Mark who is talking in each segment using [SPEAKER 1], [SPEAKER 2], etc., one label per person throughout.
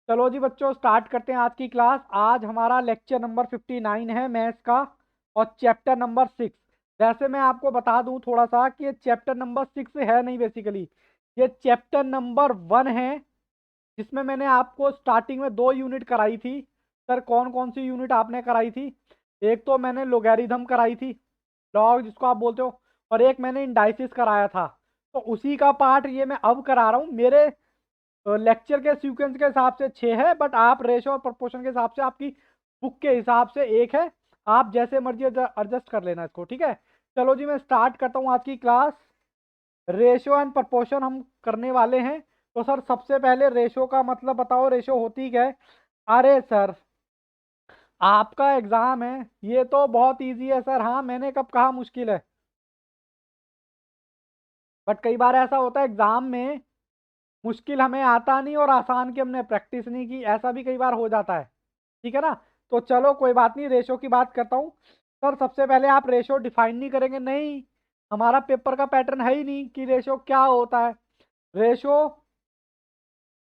[SPEAKER 1] चलो जी बच्चों, स्टार्ट करते हैं आज की क्लास। आज हमारा लेक्चर नंबर 59 है मैथ्स का, और चैप्टर नंबर 6। वैसे मैं आपको बता दूं थोड़ा सा कि ये चैप्टर नंबर 6 है नहीं, बेसिकली ये चैप्टर नंबर 1 है, जिसमें मैंने आपको स्टार्टिंग में 2 यूनिट कराई थी। सर कौन कौन सी यूनिट आपने कराई थी? एक तो मैंने लोगैरिथम कराई थी, लॉग जिसको आप बोलते हो, और एक मैंने इंडाइसिस कराया था। तो उसी का पार्ट ये मैं अब करा रहा हूँ। मेरे लेक्चर के सीक्वेंस के हिसाब से 6 है, बट आप रेशो और प्रोपोर्शन के हिसाब से, आपकी बुक के हिसाब से 1 है। आप जैसे मर्जी एडजस्ट कर लेना इसको, ठीक है। चलो जी मैं स्टार्ट करता हूँ आज की क्लास। रेशो एंड प्रोपोर्शन हम करने वाले हैं। तो सर सबसे पहले रेशो का मतलब बताओ, रेशो होती क्या है? अरे सर, आपका एग्जाम है, ये तो बहुत इजी है सर। हाँ, मैंने कब कहा मुश्किल है? बट कई बार ऐसा होता है एग्जाम में मुश्किल हमें आता नहीं और आसान की हमने प्रैक्टिस नहीं की, ऐसा भी कई बार हो जाता है। ठीक है ना। तो चलो कोई बात नहीं, रेशो की बात करता हूँ। सर सबसे पहले आप रेशो डिफाइन नहीं करेंगे? नहीं, हमारा पेपर का पैटर्न है ही नहीं कि रेशो क्या होता है। रेशो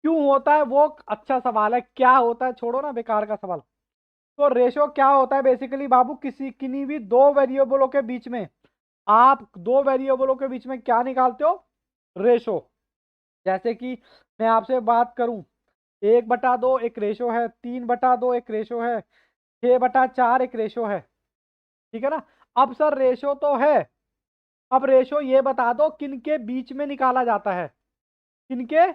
[SPEAKER 1] क्यों होता है वो अच्छा सवाल है, क्या होता है छोड़ो ना, बेकार का सवाल। तो रेशो क्या होता है बेसिकली बाबू, किसी किन्हीं भी दो वेरिएबलों के बीच में, आप दो वेरिएबलों के बीच में क्या निकालते हो? रेशो। जैसे कि मैं आपसे बात करूं, 1/2 एक रेशो है, 3/2 एक रेशो है, 6/4 एक रेशो है। ठीक है ना। अब सर रेशो तो है, अब रेशो ये बता दो किनके बीच में निकाला जाता है? किनके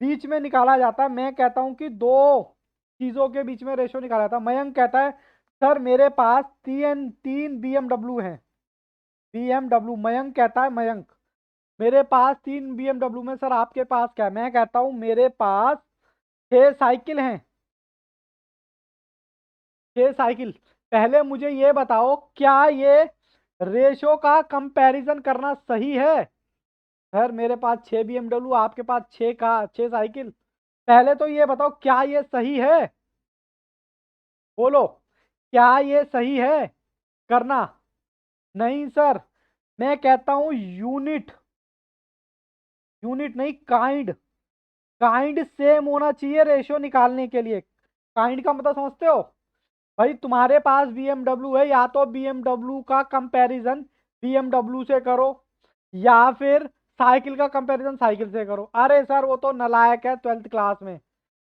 [SPEAKER 1] बीच में निकाला जाता है? मैं कहता हूं कि दो चीजों के बीच में रेशो निकाला जाता है। मयंक कहता है सर मेरे पास तीन तीन बीएमडब्ल्यू हैं। बीएमडब्ल्यू, मयंक कहता है, मयंक मेरे पास 3 बीएमडब्ल्यू में। सर आपके पास क्या है? मैं कहता हूं मेरे पास 6 साइकिल हैं। 6 साइकिल। पहले मुझे ये बताओ, क्या ये रेशो का कंपैरिजन करना सही है? सर मेरे पास 6 बीएमडब्ल्यू, आपके पास 6 साइकिल। पहले तो ये बताओ क्या ये सही है? बोलो, क्या ये सही है करना? नहीं सर, मैं कहता हूं यूनिट, यूनिट नहीं काइंड, काइंड सेम होना चाहिए रेशियो निकालने के लिए। काइंड का मतलब समझते हो? भाई तुम्हारे पास बीएमडब्ल्यू है, या तो बीएमडब्ल्यू का कंपैरिजन बीएमडब्ल्यू से करो, या फिर साइकिल का कंपैरिजन साइकिल से करो। अरे सर वो तो नालायक है 12th क्लास में,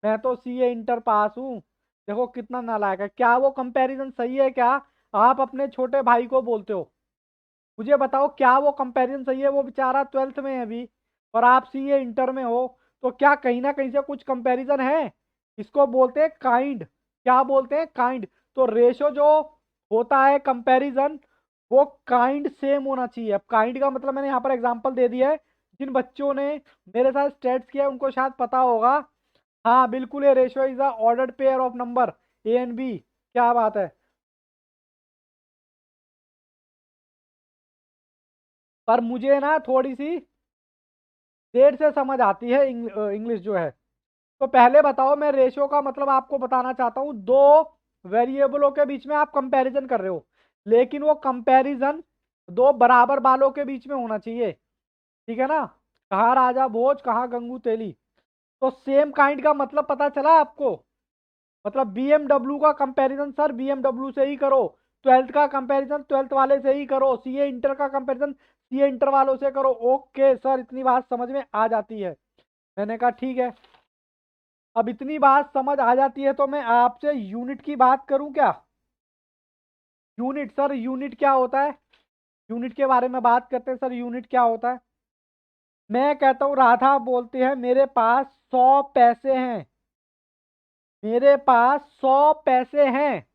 [SPEAKER 1] मैं तो सीए इंटर पास हूँ। देखो कितना नालायक है, क्या वो कंपैरिजन सही है क्या? आप अपने छोटे भाई को बोलते हो? मुझे बताओ क्या वो कंपैरिजन सही है? वो बेचारा 12th में है अभी, और आप सीए इंटर में हो। तो क्या कहीं ना कहीं से कुछ कंपैरिजन है? इसको बोलते हैं काइंड। क्या बोलते हैं? काइंड। तो रेशो जो होता है कंपैरिजन, वो काइंड सेम होना चाहिए। अब काइंड का मतलब मैंने यहाँ पर एग्जांपल दे दिया है। जिन बच्चों ने मेरे साथ स्टेट्स किया है, उनको शायद पता होगा। हाँ बिल्कुल, ये ratio is a ordered pair of number A and B. क्या बात है। पर मुझे ना थोड़ी सी देर से समझ आती है इंग्लिश जो है। तो पहले बताओ, मैं रेशियो का मतलब आपको बताना चाहता हूँ, दो वेरिएबलों के बीच में आप कंपैरिजन कर रहे हो, लेकिन वो कंपैरिजन दो बराबर बालों के बीच में होना चाहिए। ठीक है ना। कहाँ राजा भोज, कहाँ गंगू तेली। तो सेम काइंड का मतलब पता चला आपको? मतलब बीएमडब्ल्यू का कंपैरिजन सर बीएमडब्ल्यू से ही करो, 12th का कंपैरिजन 12th वाले से ही करो, सीए इंटर का कंपैरिजन सीए इंटर वालों से करो। ओके सर, इतनी बात समझ में आ जाती है। मैंने कहा ठीक है। अब इतनी बात समझ आ जाती है तो मैं आपसे यूनिट की बात करूं क्या? यूनिट, सर यूनिट क्या होता है? यूनिट के बारे में बात करते हैं। सर यूनिट क्या होता है? मैं कहता हूं, राधा बोलते हैं मेरे पास 100 पैसे हैं, मेरे पास 100 पैसे हैं।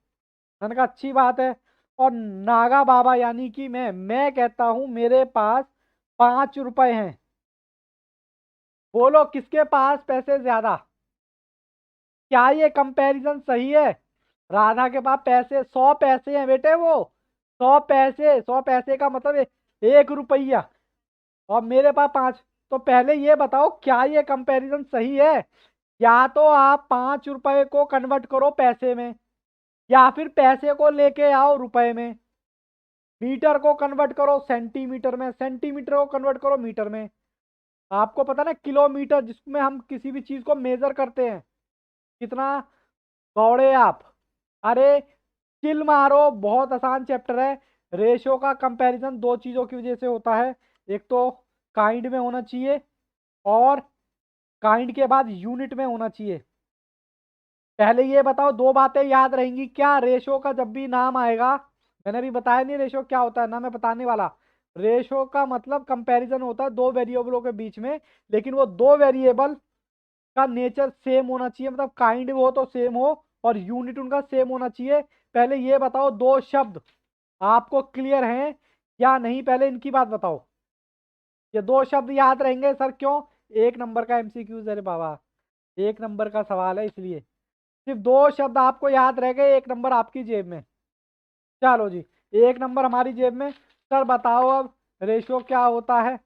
[SPEAKER 1] मैंने कहा अच्छी बात है। और नागा बाबा यानी कि मैं कहता हूं मेरे पास 5 रुपए हैं। बोलो किसके पास पैसे ज्यादा? क्या ये कंपैरिजन सही है? राधा के पास पैसे 100 पैसे हैं बेटे, वो 100 पैसे, 100 पैसे का मतलब 1 रुपया, और मेरे पास 5। तो पहले ये बताओ क्या ये कंपैरिजन सही है? या तो आप 5 रुपए को कन्वर्ट करो पैसे में, या फिर पैसे को लेके आओ रुपए में। मीटर को कन्वर्ट करो सेंटीमीटर में, सेंटीमीटर को कन्वर्ट करो मीटर में। आपको पता ना किलोमीटर, जिसमें हम किसी भी चीज को मेजर करते हैं, कितना दौड़े आप। अरे चिल मारो, बहुत आसान चैप्टर है। रेशो का कंपैरिजन दो चीजों की वजह से होता है, एक तो काइंड में होना चाहिए और काइंड के बाद यूनिट में होना चाहिए। पहले ये बताओ, दो बातें याद रहेंगी क्या रेशो का जब भी नाम आएगा। मैंने अभी बताया नहीं रेशो क्या होता है ना, मैं बताने वाला। रेशो का मतलब कंपैरिजन होता है दो वेरिएबलों के बीच में, लेकिन वो दो वेरिएबल का नेचर सेम होना चाहिए, मतलब काइंड हो तो सेम हो और यूनिट उनका सेम होना चाहिए। पहले ये बताओ, दो शब्द आपको क्लियर हैं या नहीं, पहले इनकी बात बताओ। ये दो शब्द याद रहेंगे सर, क्यों? एक नंबर का एमसीक्यूज, अरे बाबा एक नंबर का सवाल है इसलिए। सिर्फ दो शब्द आपको याद रह गए, एक नंबर आपकी जेब में। चलो जी, एक नंबर हमारी जेब में। सर बताओ अब रेशो क्या होता है।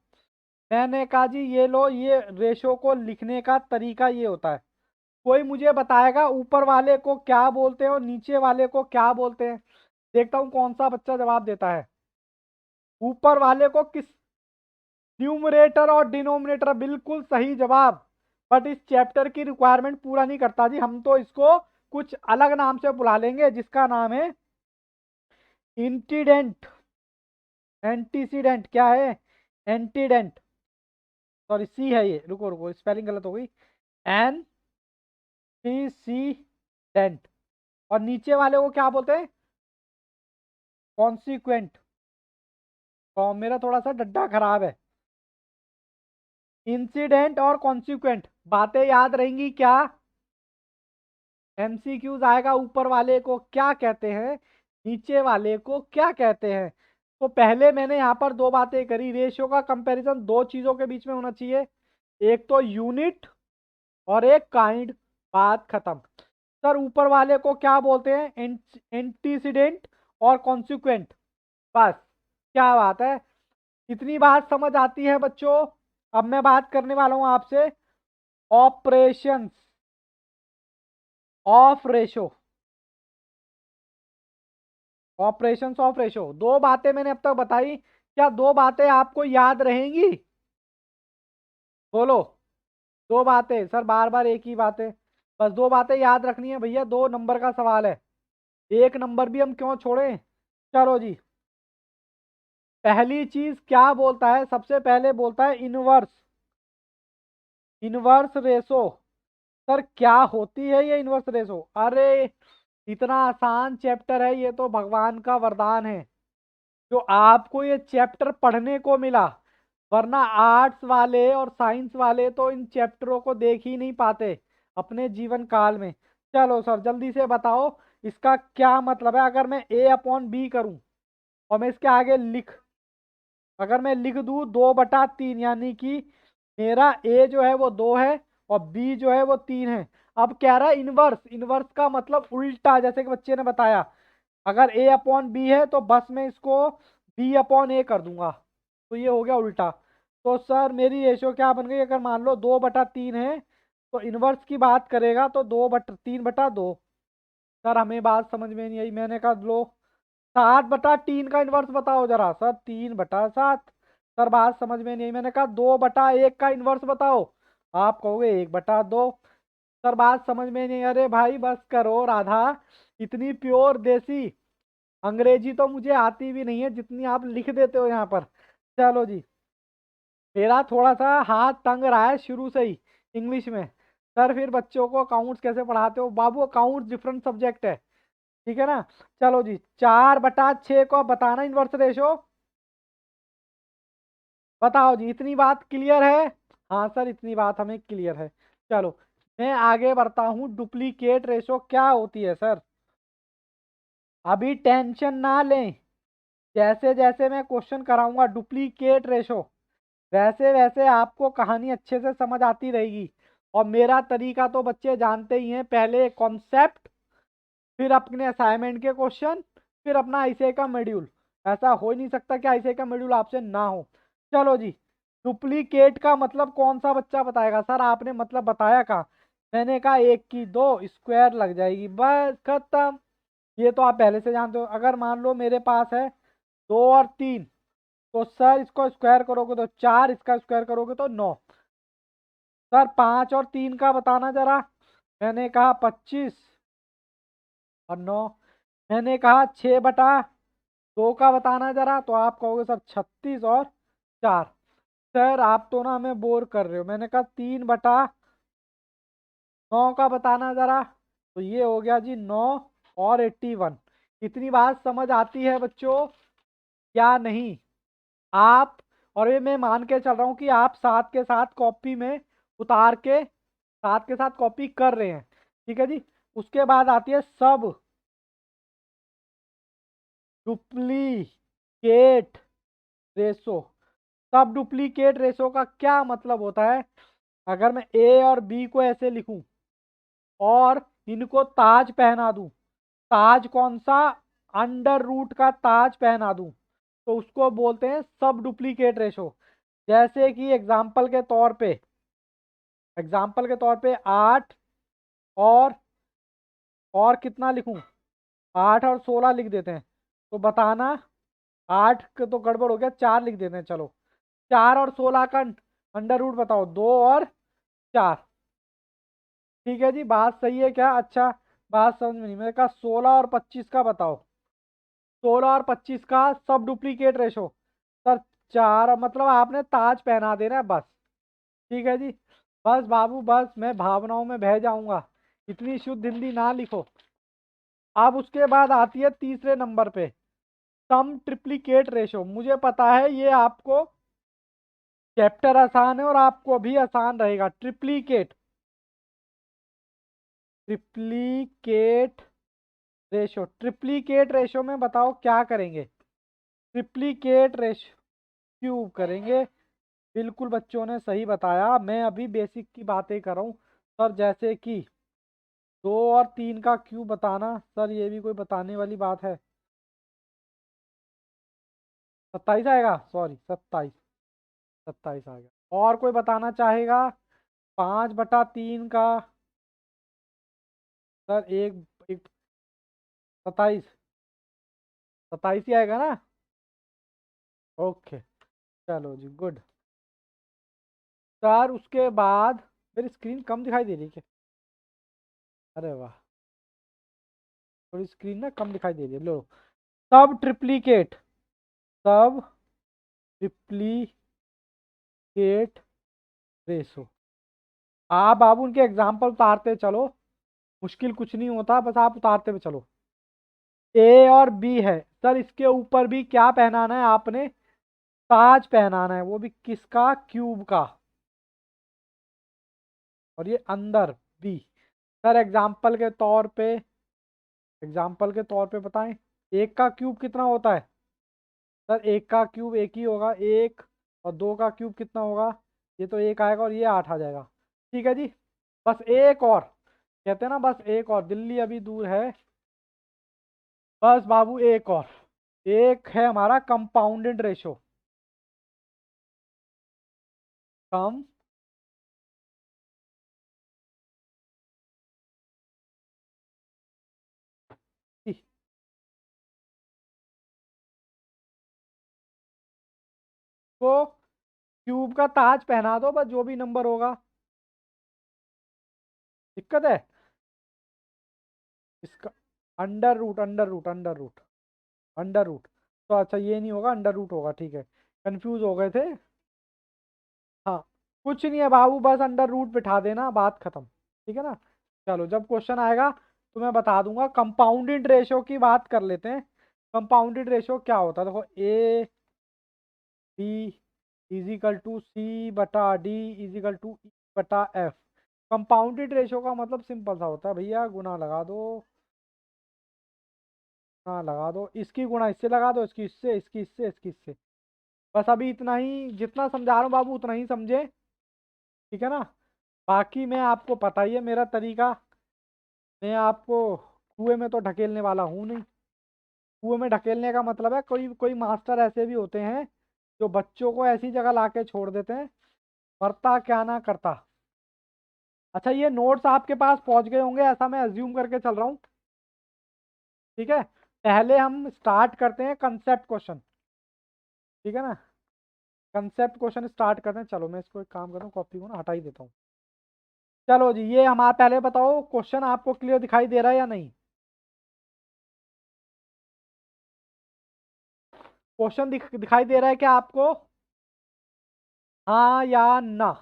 [SPEAKER 1] मैंने कहा जी ये लो, ये रेशो को लिखने का तरीका ये होता है। कोई मुझे बताएगा ऊपर वाले को क्या बोलते हैं और नीचे वाले को क्या बोलते हैं। देखता हूँ कौन सा बच्चा जवाब देता है। ऊपर वाले को किस, न्यूमरेटर और डिनोमिनेटर, बिल्कुल सही जवाब। बट इस चैप्टर की रिक्वायरमेंट पूरा नहीं करता जी, हम तो इसको कुछ अलग नाम से बुला लेंगे जिसका नाम है इंटीडेंट। एंटीसीडेंट क्या है? एंटीडेंट। सॉरी सी है ये, रुको रुको स्पेलिंग गलत हो गई। Antecedent. और नीचे वाले को क्या बोलते हैं? कॉन्सिक्वेंट। तो मेरा थोड़ा सा डड्डा खराब है। इंसिडेंट और कॉन्सिक्वेंट बातें याद रहेंगी क्या? एमसीक्यूज आएगा, ऊपर वाले को क्या कहते हैं, नीचे वाले को क्या कहते हैं। तो पहले मैंने यहाँ पर दो बातें करी, रेशियो का कंपैरिजन दो चीजों के बीच में होना चाहिए, एक तो यूनिट और एक काइंड। बात खत्म। सर ऊपर वाले को क्या बोलते हैं? एंटीसीडेंट और कॉन्सिक्वेंट। बस, क्या बात है, इतनी बात समझ आती है बच्चों। अब मैं बात करने वाला हूं आपसे operations of ratio. Operations of ratio, दो बातें मैंने अब तक बताई, क्या दो बातें आपको याद रहेंगी? बोलो। दो बातें सर, बार बार एक ही बातें, बस दो बातें याद रखनी है भैया, दो नंबर का सवाल है, एक नंबर भी हम क्यों छोड़ें। चलो जी, पहली चीज क्या बोलता है, सबसे पहले बोलता है इनवर्स। Inverse ratio. सर क्या होती है ये इनवर्स रेशो? अरे इतना आसान चैप्टर है ये, तो भगवान का वरदान है जो आपको ये चैप्टर पढ़ने को मिला, वरना आर्ट्स वाले और साइंस वाले तो इन चैप्टरों को देख ही नहीं पाते अपने जीवन काल में। चलो सर जल्दी से बताओ, इसका क्या मतलब है अगर मैं ए अपॉन बी करूं और मैं इसके आगे अगर मैं लिख दूं 2/3, यानी कि मेरा ए जो है वो 2 है और बी जो है वो 3 है। अब कह रहा है इनवर्स, इनवर्स का मतलब उल्टा, जैसे कि बच्चे ने बताया, अगर ए अपॉन बी है तो बस मैं इसको बी अपॉन ए कर दूंगा, तो ये हो गया उल्टा। तो सर मेरी रेशो क्या बन गई, अगर मान लो 2/3 है तो इनवर्स की बात करेगा तो 3/2। सर हमें बात समझ में नहीं आई, मैंने कहा लो 7/3 का इनवर्स बताओ जरा। सर 3/7। सर बात समझ में नहीं आई, मैंने कहा 2/1 का इनवर्स बताओ, आप कहोगे 1/2। सर बात समझ में नहीं, अरे भाई बस करो राधा, इतनी प्योर देसी अंग्रेजी तो मुझे आती भी नहीं है जितनी आप लिख देते हो यहाँ पर। चलो जी, मेरा थोड़ा सा हाथ तंग रहा है शुरू से ही इंग्लिश में। सर फिर बच्चों को अकाउंट्स कैसे पढ़ाते हो बाबू, अकाउंट्स डिफरेंट सब्जेक्ट है, ठीक है ना। चलो जी, 4/6 को बताना इनवर्स रेशो। बताओ जी, इतनी बात क्लियर है? हाँ सर इतनी बात हमें क्लियर है। चलो मैं आगे बढ़ता हूँ, डुप्लीकेट रेशो क्या होती है सर। अभी टेंशन ना लें, जैसे जैसे मैं क्वेश्चन कराऊंगा डुप्लीकेट रेशो, वैसे वैसे आपको कहानी अच्छे से समझ आती रहेगी। और मेरा तरीका तो बच्चे जानते ही हैं, पहले कॉन्सेप्ट, फिर अपने असाइनमेंट के क्वेश्चन, फिर अपना आईसीआई का मॉड्यूल। ऐसा हो ही नहीं सकता कि आईसीआई का मॉड्यूल आपसे ना हो। चलो जी, डुप्लीकेट का मतलब कौन सा बच्चा बताएगा? सर आपने मतलब बताया कहाँ, मैंने कहा 1 की 2 स्क्वायर लग जाएगी, बस खत्म। ये तो आप पहले से जानते हो। अगर मान लो मेरे पास है 2 और 3, तो सर इसको स्क्वायर करोगे तो 4, इसका स्क्वायर करोगे तो 9। सर 5 और 3 का बताना जरा। मैंने कहा 25 और 9। मैंने कहा 6/2 का बताना जरा, तो आप कहोगे सर 36 और 4। सर आप तो ना हमें बोर कर रहे हो। मैंने कहा 3/9 का बताना जरा, तो ये हो गया जी 9 और 81। इतनी बात समझ आती है बच्चों या नहीं? आप, और ये मैं मान के चल रहा हूँ कि आप साथ के साथ कॉपी में उतार के साथ के साथ कॉपी कर रहे हैं। ठीक है जी। उसके बाद आती है सब डुप्लीकेट रेशो। सब डुप्लीकेट रेशो का क्या मतलब होता है? अगर मैं ए और बी को ऐसे लिखूं और इनको ताज पहना दूं, ताज कौन सा? अंडर रूट का ताज पहना दूं, तो उसको बोलते हैं सब डुप्लीकेट रेशो। जैसे कि एग्जाम्पल के तौर पे 8 और कितना लिखूं? 8 और 16 लिख देते हैं, तो बताना। 8 के तो गड़बड़ हो गया, 4 लिख देते हैं चलो। 4 और 16 का अंडर रूट बताओ, 2 और 4। ठीक है जी, बात सही है क्या? अच्छा, बात समझ में नहीं। मैंने कहा 16 और 25 का बताओ। 16 और 25 का सब डुप्लीकेट रेशो। सर 4, मतलब आपने ताज पहना देना है बस। ठीक है जी। बस बाबू बस, मैं भावनाओं में बह जाऊंगा, इतनी शुद्ध हिंदी ना लिखो। अब उसके बाद आती है तीसरे नंबर पे सम ट्रिप्लीकेट रेशो। मुझे पता है ये आपको चैप्टर आसान है और आपको भी आसान रहेगा। Triplicate ratio. ट्रिप्लीकेट रेशो में बताओ क्या करेंगे? ट्रिप्लीकेट रेशो क्यूब करेंगे। बिल्कुल बच्चों ने सही बताया, मैं अभी बेसिक की बातें कर रहा हूँ। सर जैसे कि 2 और 3 का क्यूब बताना, सर ये भी कोई बताने वाली बात है? 27 आएगा, सॉरी 27। 27 आ गया। और कोई बताना चाहेगा? 5/3 का? सर एक एक 27। 27 ही आएगा ना? ओके, चलो जी, गुड। सर उसके बाद मेरी स्क्रीन कम दिखाई दे रही है क्या? अरे वाह, थोड़ी स्क्रीन ना कम दिखाई दे रही है। लो, सब ट्रिप्लीकेट, सब ट्रिप्लीकेट रेशो। आप बाबू उनके एग्जाम्पल उतारते चलो, मुश्किल कुछ नहीं होता, बस आप उतारते हुए चलो। ए और बी है सर, इसके ऊपर भी क्या पहनाना है आपने? ताज पहनाना है, वो भी किसका? क्यूब का। और ये अंदर बी। सर एग्जाम्पल के तौर पे बताएं, एक का क्यूब कितना होता है? सर एक का क्यूब एक ही होगा, एक। और 2 का क्यूब कितना होगा? ये तो एक आएगा और ये 8 आ जाएगा। ठीक है जी। बस एक और, कहते हैं ना बस एक और, दिल्ली अभी दूर है। बस बाबू एक और, एक है हमारा कंपाउंडेड रेशो। कम को क्यूब का ताज पहना दो बस, जो भी नंबर होगा। दिक्कत है इसका? Under root. तो अच्छा, ये नहीं होगा, अंडर रूट होगा। ठीक है, कंफ्यूज हो गए थे। हाँ, कुछ नहीं है बाबू, बस अंडर रूट बिठा देना, बात खत्म। ठीक है ना? चलो, जब क्वेश्चन आएगा तो मैं बता दूंगा। कंपाउंडेड रेशो की बात कर लेते हैं। कंपाउंडेड रेशो क्या होता है? देखो, B C/D E/F। Compounded ratio का मतलब सिंपल सा होता है भैया, गुना लगा दो, गुना लगा दो, इसकी गुना इससे लगा दो, इसकी इससे, इसकी इससे, इसकी इससे। बस अभी इतना ही, जितना समझा रहा हूँ बाबू उतना ही समझे। ठीक है ना? बाकी मैं आपको पता ही है मेरा तरीका, मैं आपको कुएं में तो ढकेलने वाला हूँ नहीं। कुएं में ढकेलने का मतलब है, कोई कोई मास्टर ऐसे भी होते हैं जो बच्चों को ऐसी जगह लाके छोड़ देते हैं, करता क्या ना करता। अच्छा, ये नोट्स आपके पास पहुंच गए होंगे, ऐसा मैं अज्यूम करके चल रहा हूँ। ठीक है, पहले हम स्टार्ट करते हैं कंसेप्ट क्वेश्चन। ठीक है ना? कंसेप्ट क्वेश्चन स्टार्ट करते हैं। चलो मैं इसको एक काम करता हूँ, कॉपी को ना हटा ही देता हूँ। चलो जी, ये हमारा पहले बताओ क्वेश्चन आपको क्लियर दिखाई दे रहा है या नहीं? क्वेश्चन दिखाई दे रहा है क्या आपको? हाँ या ना?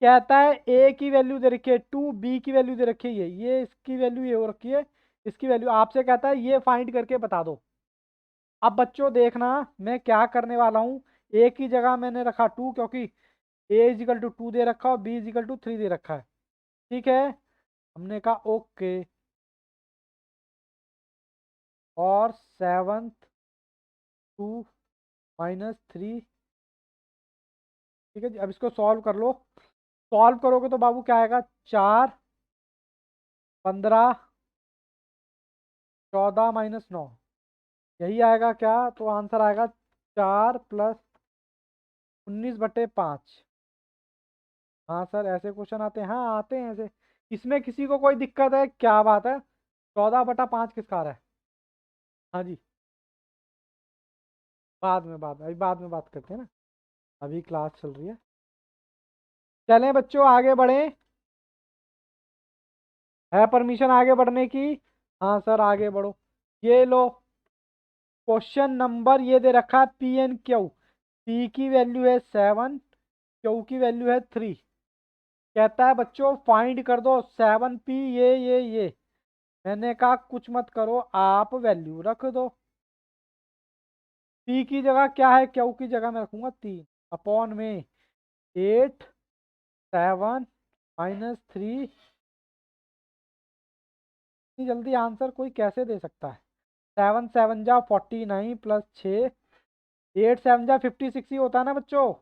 [SPEAKER 1] कहता है ए की वैल्यू दे रखी है 2, बी की वैल्यू दे रखी है ये इसकी वैल्यू ये हो रखी है, इसकी वैल्यू आपसे कहता है ये फाइंड करके बता दो। अब बच्चों देखना, मैं क्या करने वाला हूँ। ए की जगह मैंने रखा 2, क्योंकि ए इजिकल टू 2 दे रखा और बी इजिकल टू 3 दे रखा है। ठीक है, हमने कहा ओके। और 7 2 -3। ठीक है जी, अब इसको सॉल्व कर लो। सॉल्व करोगे तो बाबू क्या आएगा? 4 15 14 -9, यही आएगा क्या? तो आंसर आएगा 4 + 19/5। हाँ सर, ऐसे क्वेश्चन आते हैं, हाँ आते हैं ऐसे। इसमें किसी को कोई दिक्कत है? क्या बात है, 14/5 किसका आ रहा है? हाँ जी, अभी बाद में बात करते हैं ना, अभी क्लास चल रही है। चलें बच्चों, आगे बढ़ें। है परमिशन आगे बढ़ने की? हाँ सर, आगे बढ़ो। ये लो, क्वेश्चन नंबर ये दे रखा है पी एन क्यू। पी की वैल्यू है 7, क्यू की वैल्यू है 3। कहता है बच्चों फाइंड कर दो 7p ये। मैंने कहा कुछ मत करो, आप वैल्यू रख दो। पी की जगह क्या है? क्यू की जगह मैं रखूंगा 3 अपॉन में 8 7 -3। इतनी जल्दी आंसर कोई कैसे दे सकता है? 7 7 जा 49 +6, 8 7 जा 56 ही होता है ना बच्चों।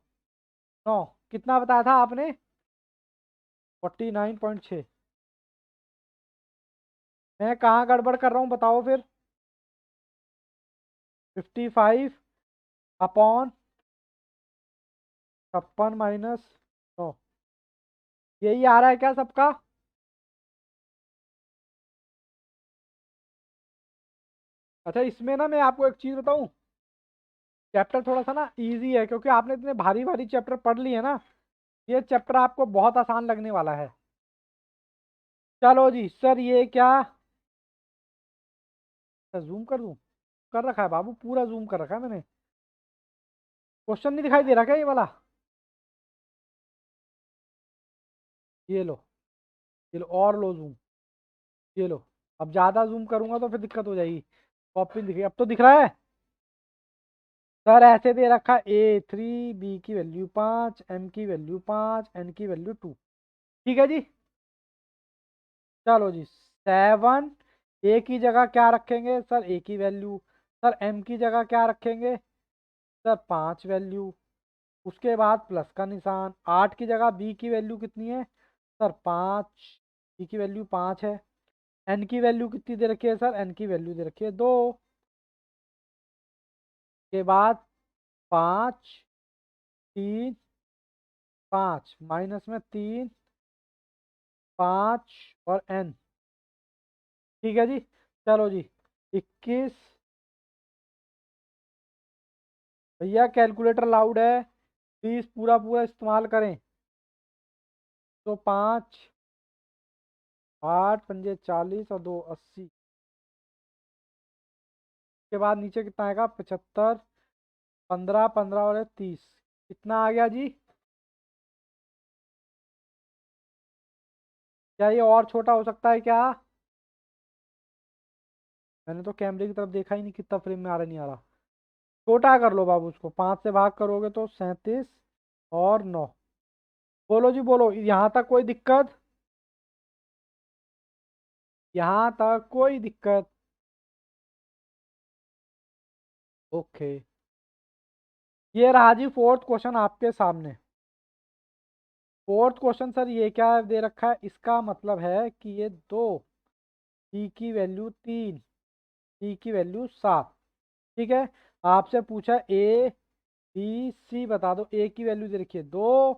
[SPEAKER 1] 9 कितना बताया था आपने? 49.6। मैं कहाँ गड़बड़ कर रहा हूँ बताओ फिर? 55 अपॉन 56 - 9, यही आ रहा है क्या सबका? अच्छा, इसमें ना मैं आपको एक चीज़ बताऊं, चैप्टर थोड़ा सा ना इजी है, क्योंकि आपने इतने भारी भारी चैप्टर पढ़ लिए ना, ये चैप्टर आपको बहुत आसान लगने वाला है। चलो जी सर, ये क्या जूम कर दूं? कर रखा है बाबू, पूरा जूम कर रखा है मैंने। क्वेश्चन नहीं दिखाई दे रहा क्या ये वाला? ये लो, ये लो और लो जूम, ये लो। अब ज़्यादा जूम करूंगा तो फिर दिक्कत हो जाएगी, कॉपी दिखेगी। अब तो दिख रहा है सर, ऐसे दे रखा A3, बी की वैल्यू 5, एम की वैल्यू 5, एन की वैल्यू 2। ठीक है जी। चलो जी, 7 ए की जगह क्या रखेंगे सर? ए की वैल्यू। सर एम की जगह क्या रखेंगे? Sir 5 value. उसके बाद प्लस का निशान। 8 की जगह बी की वैल्यू कितनी है? सर 5, बी की वैल्यू 5 है। एन की वैल्यू कितनी दे रखी है सर? एन की वैल्यू दे रखी है 2। के बाद 5 3 5 माइनस में 3 5 और एन। ठीक है जी। चलो जी, 21। भैया कैलकुलेटर लाउड है, प्लीज पूरा पूरा इस्तेमाल करें। तो 5 8 पंजे 40 और 2 80। के बाद नीचे कितना आएगा? 75 15 15 और 30। कितना आ गया जी? क्या ये और छोटा हो सकता है क्या? मैंने तो कैमरे की तरफ देखा ही नहीं, कितना फ्रेम में आ रहा नहीं आ रहा। छोटा कर लो बाबू, उसको 5 से भाग करोगे तो 37 और 9। बोलो जी बोलो, यहाँ तक कोई दिक्कत? यहाँ तक कोई दिक्कत? ओके, ये रहा जी फोर्थ क्वेश्चन आपके सामने। फोर्थ क्वेश्चन सर ये क्या दे रखा है? इसका मतलब है कि ये 2, सी की वैल्यू 3, सी की वैल्यू 7। ठीक है, आपसे पूछा ए बी सी बता दो। ए की वैल्यू दे रखी है 2,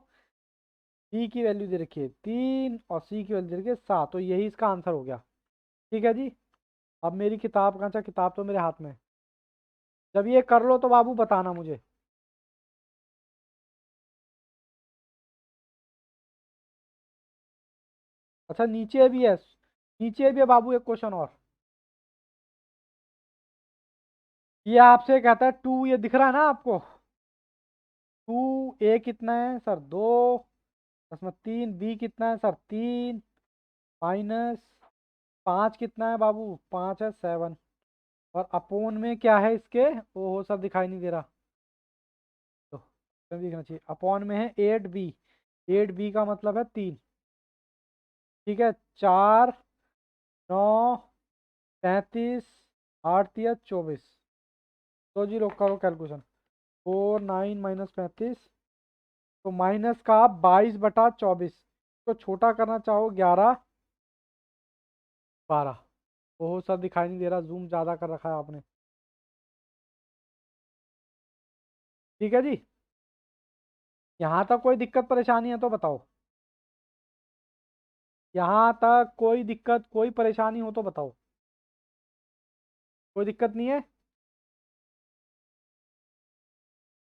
[SPEAKER 1] बी की वैल्यू दे रखी है 3 और सी की वैल्यू दे रखी है 7, तो यही इसका आंसर हो गया। ठीक है जी। अब मेरी किताब कहाँ? अच्छा, किताब तो मेरे हाथ में है। जब ये कर लो तो बाबू बताना मुझे। अच्छा नीचे भी है, नीचे भी है बाबू एक क्वेश्चन और। ये आपसे कहता है टू, ये दिख रहा है ना आपको, टू ए कितना है सर, दो, उसमें तीन, बी कितना है सर, तीन, माइनस पाँच कितना है बाबू, पाँच है, सेवन, और अपोन में क्या है इसके, वो सब दिखाई नहीं दे रहा, तो दिखना चाहिए, अपॉन में है एट बी, एट बी का मतलब है तीन, ठीक है, चार, नौ, 35, आठ तिया 24, तो जी लोग करो कैलकुलेशन, फोर नाइन माइनस 35, तो माइनस का 22/24, तो छोटा करना चाहो 11, 12, वो सब दिखाई नहीं दे रहा, जूम ज़्यादा कर रखा है आपने, ठीक है जी। यहाँ तक कोई दिक्कत परेशानी है तो बताओ, यहाँ तक कोई दिक्कत कोई परेशानी हो तो बताओ, कोई दिक्कत नहीं है,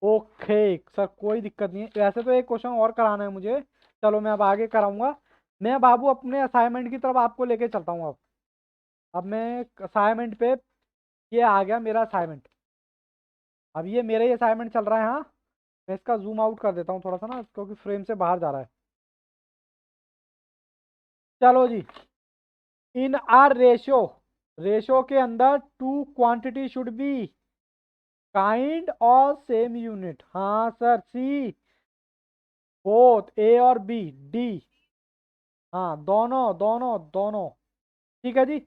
[SPEAKER 1] ओके सर कोई दिक्कत नहीं है, वैसे तो एक क्वेश्चन और कराना है मुझे, चलो मैं अब आगे कराऊंगा, मैं बाबू अपने असाइनमेंट की तरफ आपको लेके चलता हूँ अब मैं असाइनमेंट पे, ये आ गया मेरा असाइनमेंट, अब ये मेरा ही असाइनमेंट चल रहा है, हाँ मैं इसका जूम आउट कर देता हूँ थोड़ा सा ना, क्योंकि फ्रेम से बाहर जा रहा है, चलो जी, इन आर रेशियो, रेशियो के अंदर two quantity should be kind और सेम यूनिट, हाँ सर, सी बोथ ए और बी, डी, हाँ दोनों दोनों दोनों, ठीक है जी।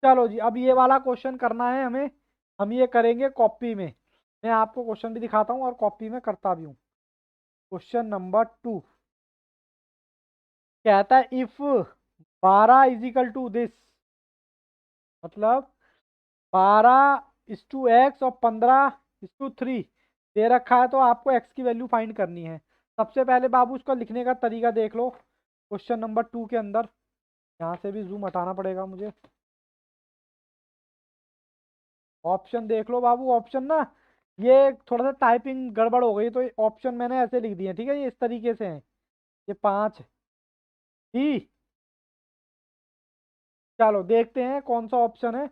[SPEAKER 1] चलो जी, अब ये वाला क्वेश्चन करना है हमें, हम ये करेंगे कॉपी में, मैं आपको क्वेश्चन भी दिखाता हूँ और कॉपी में करता भी हूँ। क्वेश्चन नंबर 2 कहता है if 12 is equal to this, मतलब 12:x और 15:3 दे रखा है, तो आपको x की वैल्यू फाइंड करनी है। सबसे पहले बाबू उसका लिखने का तरीका देख लो, क्वेश्चन नंबर 2 के अंदर, यहाँ से भी जूम हटाना पड़ेगा मुझे, ऑप्शन देख लो बाबू, ऑप्शन ना, ये थोड़ा सा टाइपिंग गड़बड़ हो गई, तो ऑप्शन मैंने ऐसे लिख दिए, ठीक है, ये इस तरीके से हैं, ये पांच, ठीक, चलो देखते हैं कौन सा ऑप्शन है,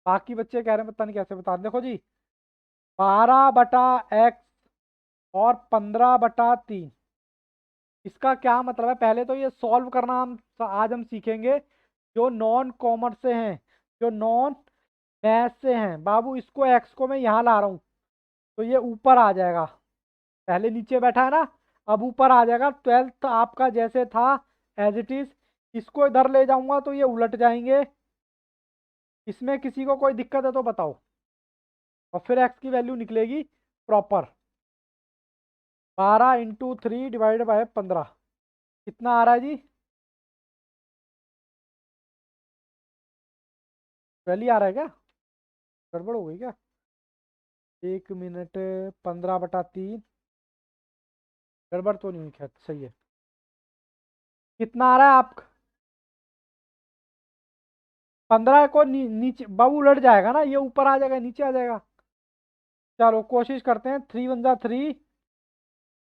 [SPEAKER 1] बाकी बच्चे कह रहे हैं पता नहीं कैसे बता, देखो जी, 12/x और 15/3, इसका क्या मतलब है, पहले तो ये सॉल्व करना हम आज हम सीखेंगे, जो नॉन कॉमर्स से हैं, जो नॉन मैथ से हैं बाबू, इसको एक्स को मैं यहाँ ला रहा हूँ, तो ये ऊपर आ जाएगा, पहले नीचे बैठा है ना, अब ऊपर आ जाएगा, 12th आपका जैसे था एज इट इज, इसको इधर ले जाऊंगा तो ये उलट जाएंगे, इसमें किसी को कोई दिक्कत है तो बताओ, और फिर एक्स की वैल्यू निकलेगी प्रॉपर, 12 × 3 / 15, कितना आ रहा है जी, 12 आ रहा है क्या, गड़बड़ हो गई क्या, एक मिनट, 15/3, गड़बड़ तो नहीं हुई, खैर सही है, कितना आ रहा है आप, 15 को नीचे बाबू उलट जाएगा ना, ये ऊपर आ जाएगा नीचे आ जाएगा, चलो कोशिश करते हैं, 3 × 1 = 3,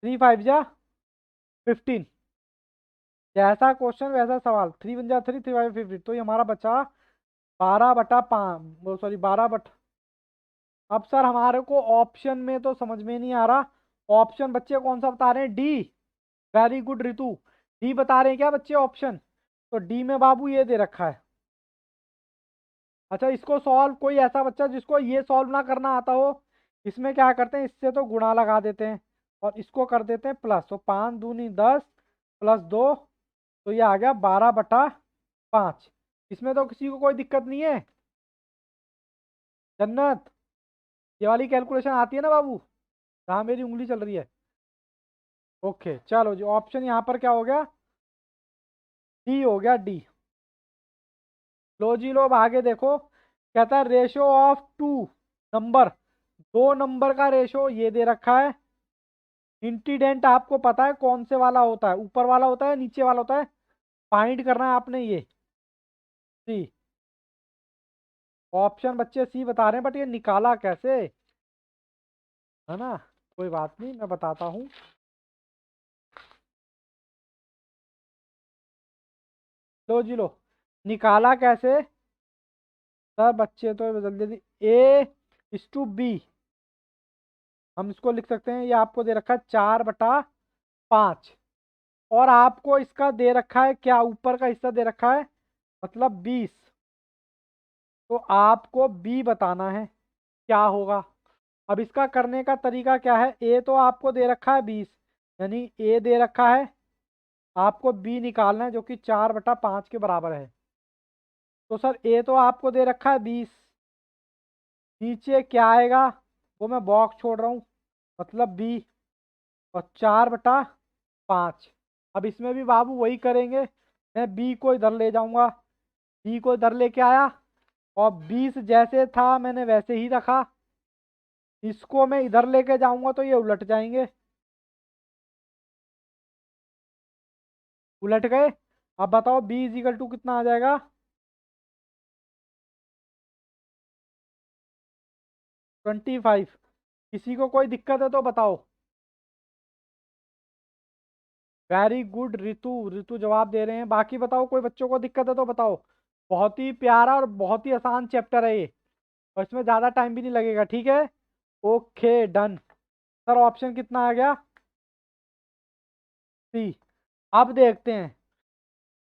[SPEAKER 1] 3 × 5 = 15, जैसा क्वेश्चन वैसा सवाल, 3 × 1 = 3, 3 × 5 = 15, तो ये हमारा बचा 12/5, वो सॉरी 12 अब सर हमारे को ऑप्शन में तो समझ में नहीं आ रहा, ऑप्शन बच्चे कौन सा बता रहे हैं, D, very good Ritu, D बता रहे हैं क्या बच्चे ऑप्शन, तो डी में बाबू ये दे रखा है, अच्छा इसको सॉल्व, कोई ऐसा बच्चा जिसको ये सॉल्व ना करना आता हो, इसमें क्या करते हैं, इससे तो गुणा लगा देते हैं, और इसको कर देते हैं प्लस, तो 5 दूनी 10 +2, तो ये आ गया 12/5, इसमें तो किसी को कोई दिक्कत नहीं है, जन्नत, ये वाली कैलकुलेशन आती है ना बाबू, जहाँ मेरी उंगली चल रही है, ओके चलो जी, ऑप्शन यहाँ पर क्या हो गया, डी हो गया, डी, लो जी लो, अब आगे देखो, कहता है रेशो ऑफ टू नंबर, दो नंबर का रेशो ये दे रखा है, इंटीडेंट आपको पता है कौन से वाला होता है, ऊपर वाला होता है नीचे वाला होता है, फाइंड करना है आपने ये, सी, ऑप्शन बच्चे सी बता रहे हैं, बट ये निकाला कैसे, है ना, कोई बात नहीं मैं बताता हूँ, लो जी लो। निकाला कैसे सर? बच्चे तो जल्दी जल्दी। A/B, हम इसको लिख सकते हैं, ये आपको दे रखा है 4/5, और आपको इसका दे रखा है क्या, ऊपर का हिस्सा दे रखा है मतलब 20। तो आपको B बताना है क्या होगा। अब इसका करने का तरीका क्या है, A तो आपको दे रखा है 20, यानी A दे रखा है, आपको B निकालना है जो कि 4/5 के बराबर है। तो सर A तो आपको दे रखा है 20, नीचे क्या आएगा वो मैं बॉक्स छोड़ रहा हूँ, मतलब B, और 4/5। अब इसमें भी बाबू वही करेंगे, मैं B को इधर ले जाऊंगा, B को इधर लेके आया, और 20 जैसे था मैंने वैसे ही रखा। इसको मैं इधर लेके जाऊंगा तो ये उलट जाएंगे, उलट गए। अब बताओ B = कितना आ जाएगा? 25। किसी को कोई दिक्कत है तो बताओ। वेरी गुड ऋतु, ऋतु जवाब दे रहे हैं। बाकी बताओ, कोई बच्चों को दिक्कत है तो बताओ। बहुत ही प्यारा और बहुत ही आसान चैप्टर है ये, और इसमें ज़्यादा टाइम भी नहीं लगेगा, ठीक है। Okay done. सर ऑप्शन कितना आ गया? सी। अब देखते हैं,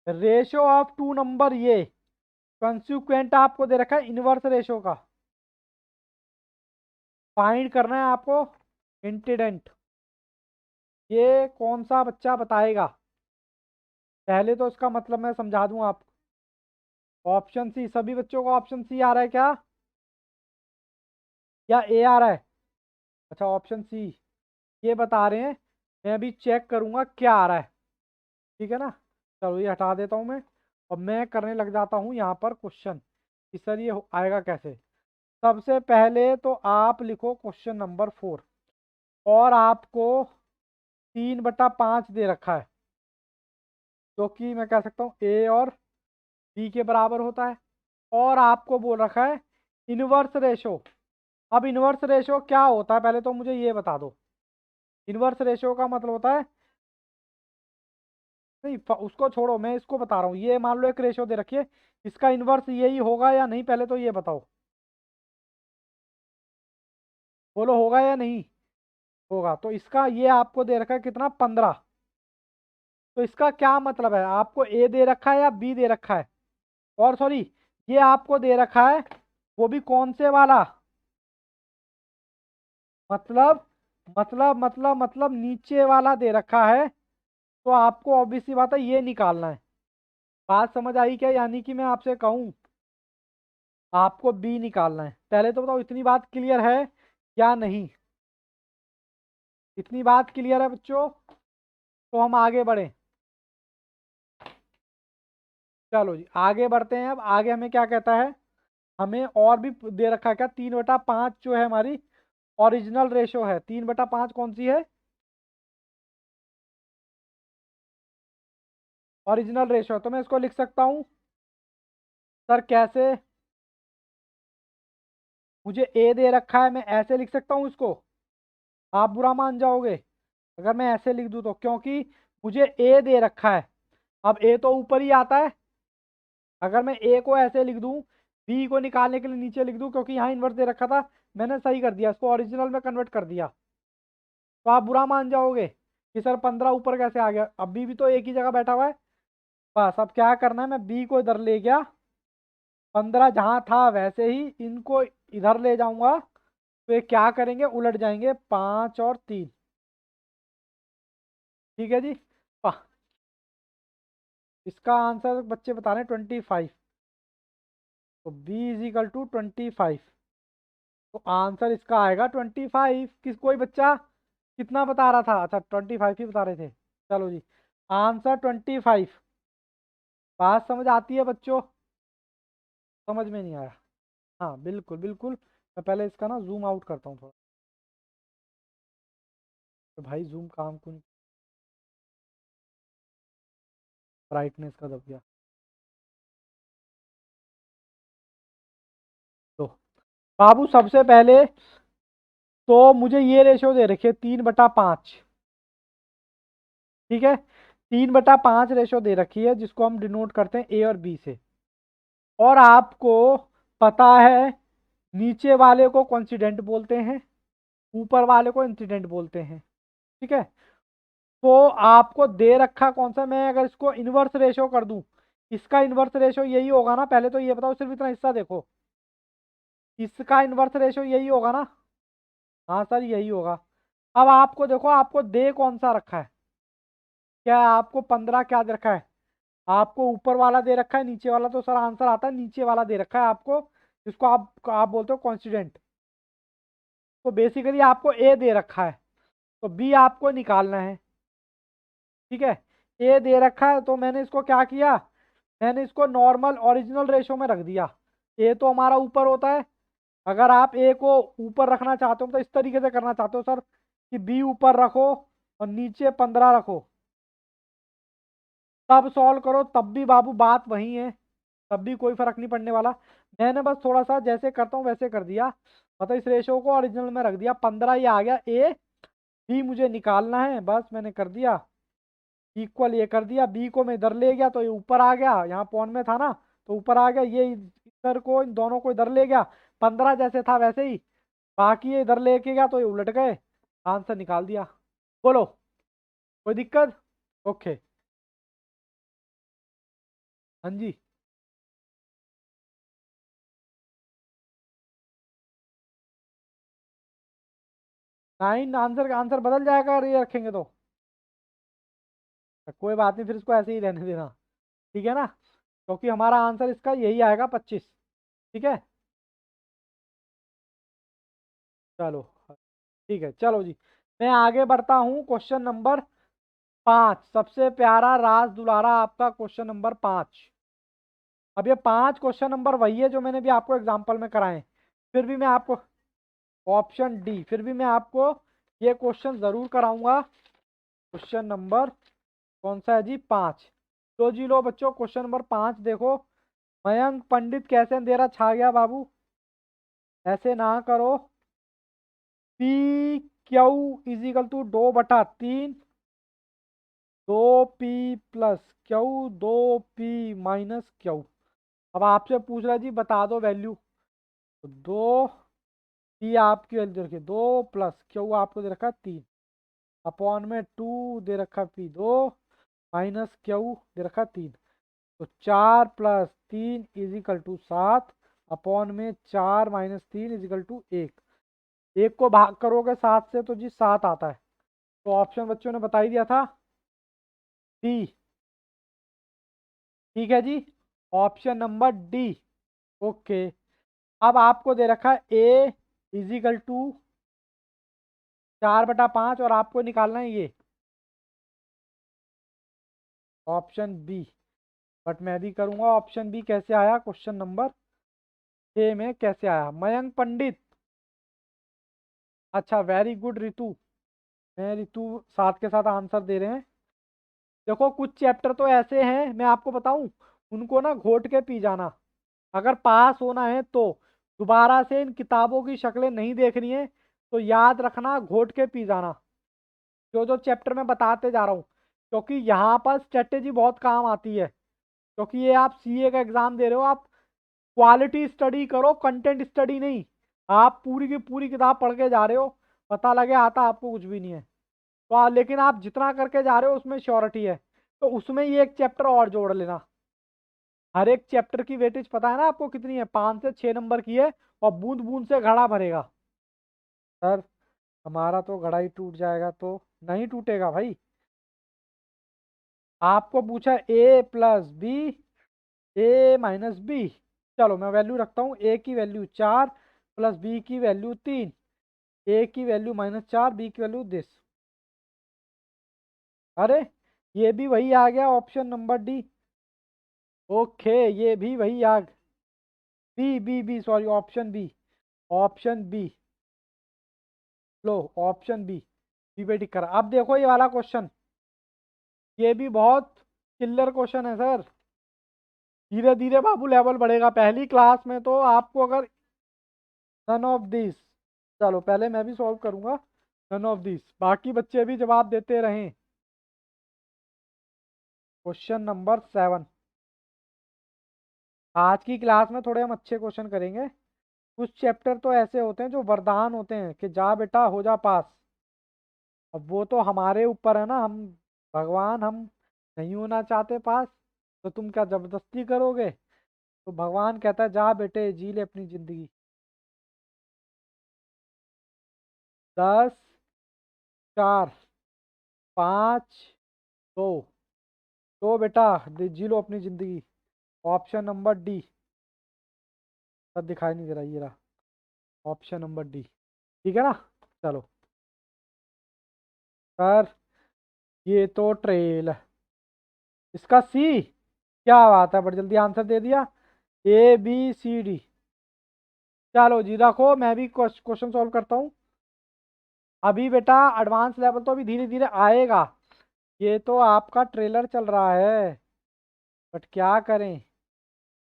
[SPEAKER 1] रेशो ऑफ टू नंबर, ये कंसिक्वेंट आपको दे रखा है इनवर्स रेशो का, फाइंड करना है आपको इंटीडेंट। ये कौन सा बच्चा बताएगा? पहले तो इसका मतलब मैं समझा दूं आपको। ऑप्शन सी, सभी बच्चों को ऑप्शन सी आ रहा है क्या, या ए आ रहा है? अच्छा ऑप्शन सी ये बता रहे हैं, मैं अभी चेक करूंगा क्या आ रहा है, ठीक है ना। चलो ये हटा देता हूँ मैं, और मैं करने लग जाता हूँ यहाँ पर क्वेश्चन कि सर ये आएगा कैसे। सबसे पहले तो आप लिखो क्वेश्चन नंबर 4, और आपको 3/5 दे रखा है, जो कि मैं कह सकता हूँ ए और बी के बराबर होता है, और आपको बोल रखा है इनवर्स रेशो। अब इनवर्स रेशो क्या होता है पहले तो मुझे ये बता दो। इनवर्स रेशो का मतलब होता है, नहीं उसको छोड़ो, मैं इसको बता रहा हूँ। ये मान लो एक रेशो दे रखिए, इसका इनवर्स यही होगा या नहीं, पहले तो ये बताओ, बोलो होगा या नहीं होगा। तो इसका ये आपको दे रखा है कितना, 15। तो इसका क्या मतलब है, आपको ए दे रखा है या बी दे रखा है, और सॉरी ये आपको दे रखा है वो भी कौन से वाला, मतलब मतलब नीचे वाला दे रखा है। तो आपको ऑब्वियस सी बात है ये निकालना है। बात समझ आई क्या, यानी कि मैं आपसे कहूँ आपको बी निकालना है। पहले तो बताओ इतनी बात क्लियर है या नहीं? इतनी बात क्लियर है बच्चों? तो हम आगे बढ़ें। चलो जी आगे बढ़ते हैं। अब आगे हमें क्या कहता है, हमें और भी दे रखा है क्या, 3/5 जो है हमारी ओरिजिनल रेशो है। 3/5 कौन सी है? Original ratio. तो मैं इसको लिख सकता हूँ सर कैसे, मुझे ए दे रखा है, मैं ऐसे लिख सकता हूँ इसको? आप बुरा मान जाओगे अगर मैं ऐसे लिख दूँ तो, क्योंकि मुझे ए दे रखा है। अब ए तो ऊपर ही आता है, अगर मैं ए को ऐसे लिख दूँ, बी को निकालने के लिए नीचे लिख दूँ, क्योंकि यहाँ इन्वर्स दे रखा था, मैंने सही कर दिया, इसको ओरिजिनल में कन्वर्ट कर दिया, तो आप बुरा मान जाओगे कि सर 15 ऊपर कैसे आ गया, अब बी भी तो एक ही जगह बैठा हुआ है। बस अब क्या करना है, मैं बी को इधर ले गया, 15 जहाँ था वैसे ही इनको इधर ले जाऊंगा, तो ये क्या करेंगे, उलट जाएंगे, 5 और 3। ठीक है जी। इसका आंसर बच्चे बता रहे हैं 25। तो B = 25। तो आंसर इसका आएगा 25। किस कोई बच्चा कितना बता रहा था? अच्छा 25 ही बता रहे थे। चलो जी आंसर 25। बात समझ आती है बच्चों? समझ में नहीं आया? हाँ बिल्कुल बिल्कुल। मैं पहले इसका ना जूम आउट करता हूँ थोड़ा, तो भाई जूम काम को नहीं, ब्राइटनेस का दब गया। तो बाबू सबसे पहले तो मुझे ये रेशियो दे रखिए 3/5, ठीक है। 3/5 रेशो दे रखी है जिसको हम डिनोट करते हैं ए और बी से, और आपको पता है नीचे वाले को कोइंसिडेंट बोलते हैं, ऊपर वाले को इंसिडेंट बोलते हैं। ठीक है, तो आपको दे रखा कौन सा, मैं अगर इसको इनवर्स रेशो कर दूं, इसका इनवर्स रेशो यही होगा ना, पहले तो ये बताओ, सिर्फ इतना हिस्सा देखो, इसका इनवर्स रेशो यही होगा ना। हाँ सर यही होगा। अब आपको देखो आपको दे कौन सा रखा है, क्या आपको 15 क्या दे रखा है, आपको ऊपर वाला दे रखा है, नीचे वाला तो सर आंसर आता है, नीचे वाला दे रखा है आपको, जिसको आप बोलते हो कॉन्स्टिडेंट। तो बेसिकली आपको ए दे रखा है, तो बी आपको निकालना है। ठीक है, ए दे रखा है तो मैंने इसको क्या किया, मैंने इसको नॉर्मल ओरिजिनल रेशो में रख दिया। ए तो हमारा ऊपर होता है, अगर आप ए को ऊपर रखना चाहते हो तो इस तरीके से करना चाहते हो सर कि बी ऊपर रखो और नीचे 15 रखो, तब सॉल्व करो, तब भी बाबू बात वही है, तब भी कोई फर्क नहीं पड़ने वाला। मैंने बस थोड़ा सा जैसे करता हूँ वैसे कर दिया, मतलब इस रेशो को ओरिजिनल में रख दिया, 15 ये आ गया, ए बी मुझे निकालना है, बस मैंने कर दिया, इक्वल ये कर दिया, बी को मैं इधर ले गया तो ये ऊपर आ गया, यहाँ पॉन में था ना तो ऊपर आ गया, ये इधर को इन दोनों को इधर ले गया, 15 जैसे था वैसे ही, बाकी ये इधर लेके गया तो ये उलट गए, आंसर निकाल दिया। बोलो कोई दिक्कत? ओके। हाँ जी। 9 आंसर, आंसर बदल जाएगा अगर ये रखेंगे तो, कोई बात नहीं, फिर इसको ऐसे ही रहने देना। ठीक है ना, क्योंकि हमारा आंसर इसका यही आएगा 25। ठीक है, चलो ठीक है, चलो जी, मैं आगे बढ़ता हूँ, क्वेश्चन नंबर 5, सबसे प्यारा राज दुलारा आपका क्वेश्चन नंबर 5। अब ये 5 क्वेश्चन नंबर वही है जो मैंने भी आपको एग्जाम्पल में कराए, फिर भी मैं आपको, ऑप्शन डी, फिर भी मैं आपको ये क्वेश्चन जरूर कराऊंगा। क्वेश्चन नंबर कौन सा है जी, 5। तो जी लो बच्चों, क्वेश्चन नंबर 5 देखो, मयंक पंडित कैसे अंधेरा छा गया बाबू, ऐसे ना करो। P Q equal to 2/3, 2p plus Q, 2p-क्यू। अब आपसे पूछ रहा है जी बता दो वैल्यू, तो 2p आपकी वैल्यू रखिए 2 प्लस क्यू आपको दे रखा 3, अपॉन में 2 दे रखा p 2 माइनस क्यू दे रखा 3, तो 4+3 इजिकल टू 7, अपॉन में 4-3 इजिकल टू 1, एक को भाग करोगे 7 से तो जी 7 आता है, तो ऑप्शन बच्चों ने बता ही दिया था, डी। ठीक है जी, ऑप्शन नंबर डी। ओके, अब आपको दे रखा है ए इजिकल टू 4/5 और आपको निकालना है ये ऑप्शन बी, बट मैं भी करूंगा ऑप्शन बी, कैसे आया क्वेश्चन नंबर 6 में, कैसे आया मयंक पंडित। अच्छा वेरी गुड रितु, मैं रितु साथ के साथ आंसर दे रहे हैं। देखो कुछ चैप्टर तो ऐसे हैं मैं आपको बताऊं, उनको ना घोट के पी जाना, अगर पास होना है तो दोबारा से इन किताबों की शक्लें नहीं देखनी है, तो याद रखना घोट के पी जाना, जो जो चैप्टर मैं बताते जा रहा हूँ, क्योंकि यहाँ पर स्ट्रेटेजी बहुत काम आती है, क्योंकि ये आप सीए का एग्जाम दे रहे हो, आप क्वालिटी स्टडी करो, कंटेंट स्टडी नहीं, आप पूरी की पूरी किताब पढ़ के जा रहे हो, पता लगे आता आपको कुछ भी नहीं है, तो लेकिन आप जितना करके जा रहे हो उसमें श्योरिटी है, तो उसमें ये एक चैप्टर और जोड़ लेना। हर एक चैप्टर की वेटेज पता है ना आपको कितनी है, 5 से 6 नंबर की है, और बूंद बूंद से घड़ा भरेगा। सर हमारा तो घड़ा ही टूट जाएगा, तो नहीं टूटेगा भाई, आपको पूछा a+b, a-b, चलो मैं वैल्यू रखता हूँ, a की वैल्यू 4 प्लस b की वैल्यू 3, a की वैल्यू -4, b की वैल्यू 10। अरे ये भी वही आ गया ऑप्शन नंबर डी। ओके ये भी वही आ, B B B sorry option B, option B, लो ऑप्शन बी, बी पे टिक करा। अब देखो ये वाला क्वेश्चन, ये भी बहुत किल्लर क्वेश्चन है सर, धीरे धीरे बाबू लेवल बढ़ेगा, पहली क्लास में तो आपको अगर नन ऑफ दिस, चलो पहले मैं भी सॉल्व करूंगा, नन ऑफ दिस, बाकी बच्चे भी जवाब देते रहें। Question number 7। आज की क्लास में थोड़े हम अच्छे क्वेश्चन करेंगे। कुछ चैप्टर तो ऐसे होते हैं जो वरदान होते हैं कि जा बेटा हो जा पास। अब वो तो हमारे ऊपर है ना, हम भगवान हम नहीं होना चाहते पास, तो तुम क्या जबरदस्ती करोगे? तो भगवान कहता है जा बेटे जी ले अपनी जिंदगी। 10, 4, 5, 2। तो बेटा जी लो अपनी जिंदगी। Option number D. सब दिखाई नहीं दे रहा, ये रहा ऑप्शन नंबर डी। ठीक है ना? चलो सर, ये तो ट्रेल, इसका सी। क्या बात है, बड़ी जल्दी आंसर दे दिया। ABCD। चलो जी रखो, मैं भी क्वेश्चन सॉल्व करता हूँ। अभी बेटा एडवांस लेवल तो अभी धीरे धीरे आएगा। ये तो आपका ट्रेलर चल रहा है, बट क्या करें,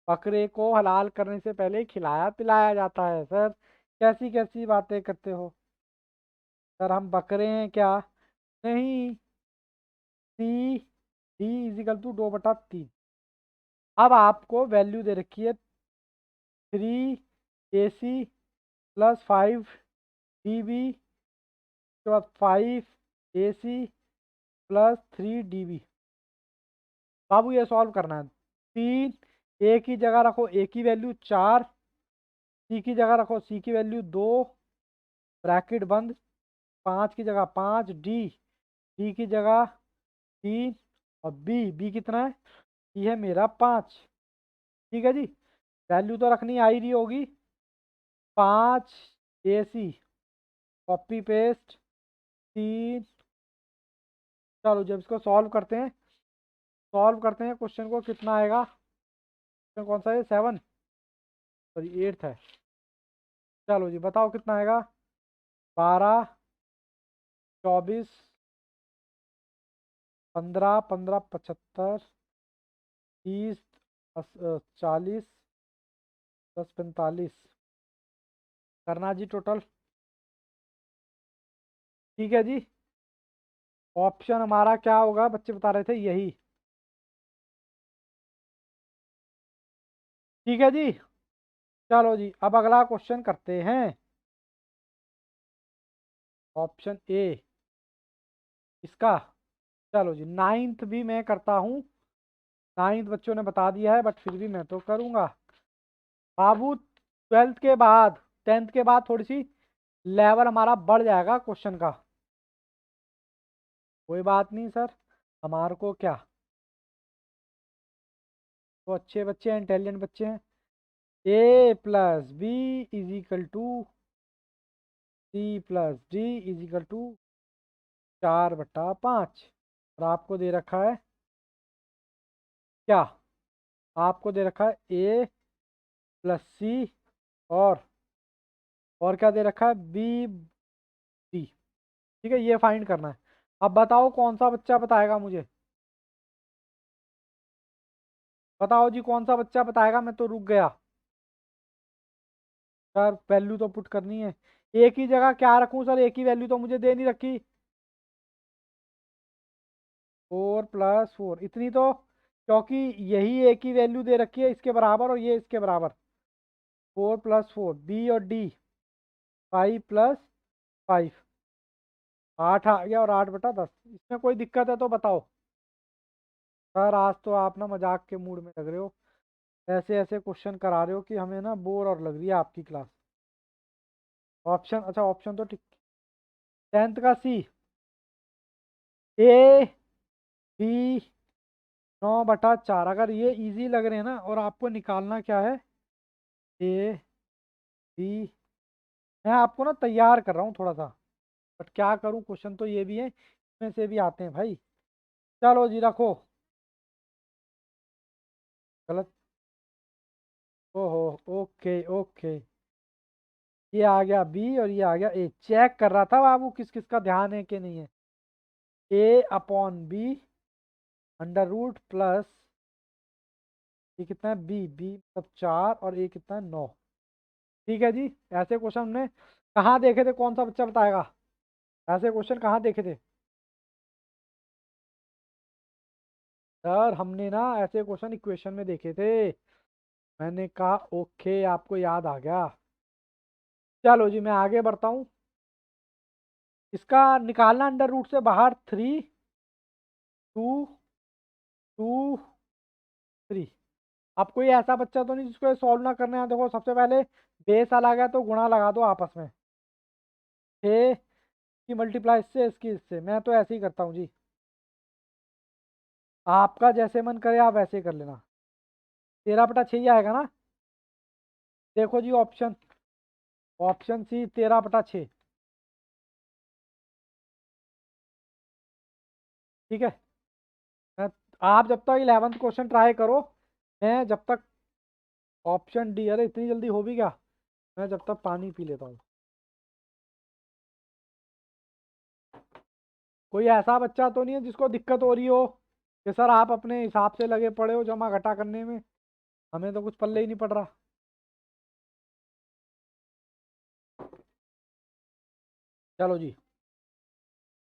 [SPEAKER 1] बकरे को हलाल करने से पहले ही खिलाया पिलाया जाता है सर। कैसी कैसी बातें करते हो सर, हम बकरे हैं क्या? नहीं। सी, डी इजिकल टू 2/3। अब आपको वैल्यू दे रखी है 3AC प्लस 5DB, उसके बाद 5AC प्लस 3DB। बाबू ये सॉल्व करना है। 3, ए की जगह रखो ए की वैल्यू 4, सी की जगह रखो सी की वैल्यू 2, ब्रैकेट बंद। 5 की जगह 5, डी की जगह 3, और बी कितना है? ये है मेरा 5। ठीक है जी, वैल्यू तो रखनी आ ही रही होगी। 5AC, copy paste 3। चलो जब इसको सॉल्व करते हैं क्वेश्चन को, कितना आएगा? क्वेश्चन कौन सा है? 7, सॉरी 8 है। चलो जी बताओ कितना आएगा। 12, 24, 15, 15, 75, 30, 40, 10, 45 करना जी टोटल। ठीक है जी, ऑप्शन हमारा क्या होगा बच्चे बता रहे थे, यही। ठीक है जी, चलो जी अब अगला क्वेश्चन करते हैं। ऑप्शन ए इसका। चलो जी, नाइन्थ भी मैं करता हूँ। नाइन्थ बच्चों ने बता दिया है, बट फिर भी मैं तो करूँगा। बाबू 12th के बाद, 10th के बाद थोड़ी सी लेवल हमारा बढ़ जाएगा क्वेश्चन का। कोई बात नहीं सर, हमारे को क्या, तो अच्छे बच्चे हैं, इंटेलिजेंट बच्चे हैं। A+B=C+D=4/5। और आपको दे रखा है क्या? आपको दे रखा है A+C, और क्या दे रखा है? B, D। ठीक है, ये फाइंड करना है। अब बताओ कौन सा बच्चा बताएगा मुझे? बताओ जी कौन सा बच्चा बताएगा, मैं तो रुक गया। सर वैल्यू तो पुट करनी है। ए की जगह क्या रखूं सर? ए की वैल्यू तो मुझे दे नहीं रखी। 4+4 इतनी तो, क्योंकि यही ए की वैल्यू दे रखी है इसके बराबर, और ये इसके बराबर। 4+4, बी और डी 5+5, 8 आ गया, और 8/10। इसमें कोई दिक्कत है तो बताओ। सर आज तो आप ना मजाक के मूड में लग रहे हो, ऐसे ऐसे क्वेश्चन करा रहे हो कि हमें ना बोर और लग रही है आपकी क्लास। ऑप्शन, अच्छा ऑप्शन तो ठीक। 10th का सी। ए, बी, 9/4। अगर ये इजी लग रहे हैं ना, और आपको निकालना क्या है? ए, बी। मैं आपको ना तैयार कर रहा हूँ थोड़ा सा, बट क्या करूँ, क्वेश्चन तो ये भी है, इसमें से भी आते हैं भाई। चलो जी रखो। गलत। ओहो, ओके ओके। ये आ गया बी और ये आ गया ए। चेक कर रहा था बाबू किस किस का ध्यान है कि नहीं है। A/B √ प्लस, ये कितना है? बी मतलब 4, और ए कितना है? 9। ठीक है जी, ऐसे क्वेश्चन हमने कहाँ देखे थे? कौन सा बच्चा बताएगा? ऐसे क्वेश्चन कहाँ देखे थे? सर हमने ना ऐसे क्वेश्चन इक्वेशन में देखे थे। मैंने कहा ओके, आपको याद आ गया। चलो जी, मैं आगे बढ़ता हूँ। इसका निकालना अंडर रूट से बाहर 3 2 2 3। अब कोई ऐसा बच्चा तो नहीं जिसको सॉल्व ना करना है। देखो सबसे पहले बेस अलग है तो गुणा लगा दो आपस में। 6 की मल्टीप्लाई इससे, इसकी इससे। मैं तो ऐसे ही करता हूँ जी, आपका जैसे मन करे आप वैसे ही कर लेना। 13/6 ही आएगा ना। देखो जी ऑप्शन, ऑप्शन सी 13/6। ठीक है। मैं, आप जब तक 11th क्वेश्चन ट्राई करो, मैं जब तक ऑप्शन डी। अरे इतनी जल्दी हो भी क्या, मैं जब तक पानी पी लेता हूँ। कोई ऐसा बच्चा तो नहीं है जिसको दिक्कत हो रही हो कि सर आप अपने हिसाब से लगे पड़े हो जमा घटा करने में, हमें तो कुछ पल्ले ही नहीं पड़ रहा। चलो जी,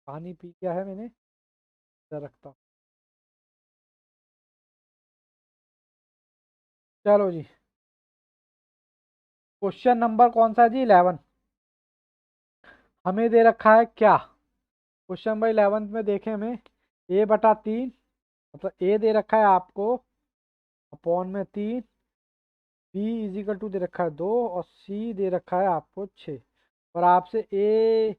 [SPEAKER 1] पानी पी लिया है मैंने, इधर रखता हूँ। चलो जी, क्वेश्चन नंबर कौन सा है जी? 11। हमें दे रखा है क्या? क्वेश्चन नंबर 11 में देखें हमें a/3, मतलब ए दे रखा है आपको अपॉन में 3, बी इजिकल टू दे रखा है 2, और सी दे रखा है आपको 6। और आपसे ए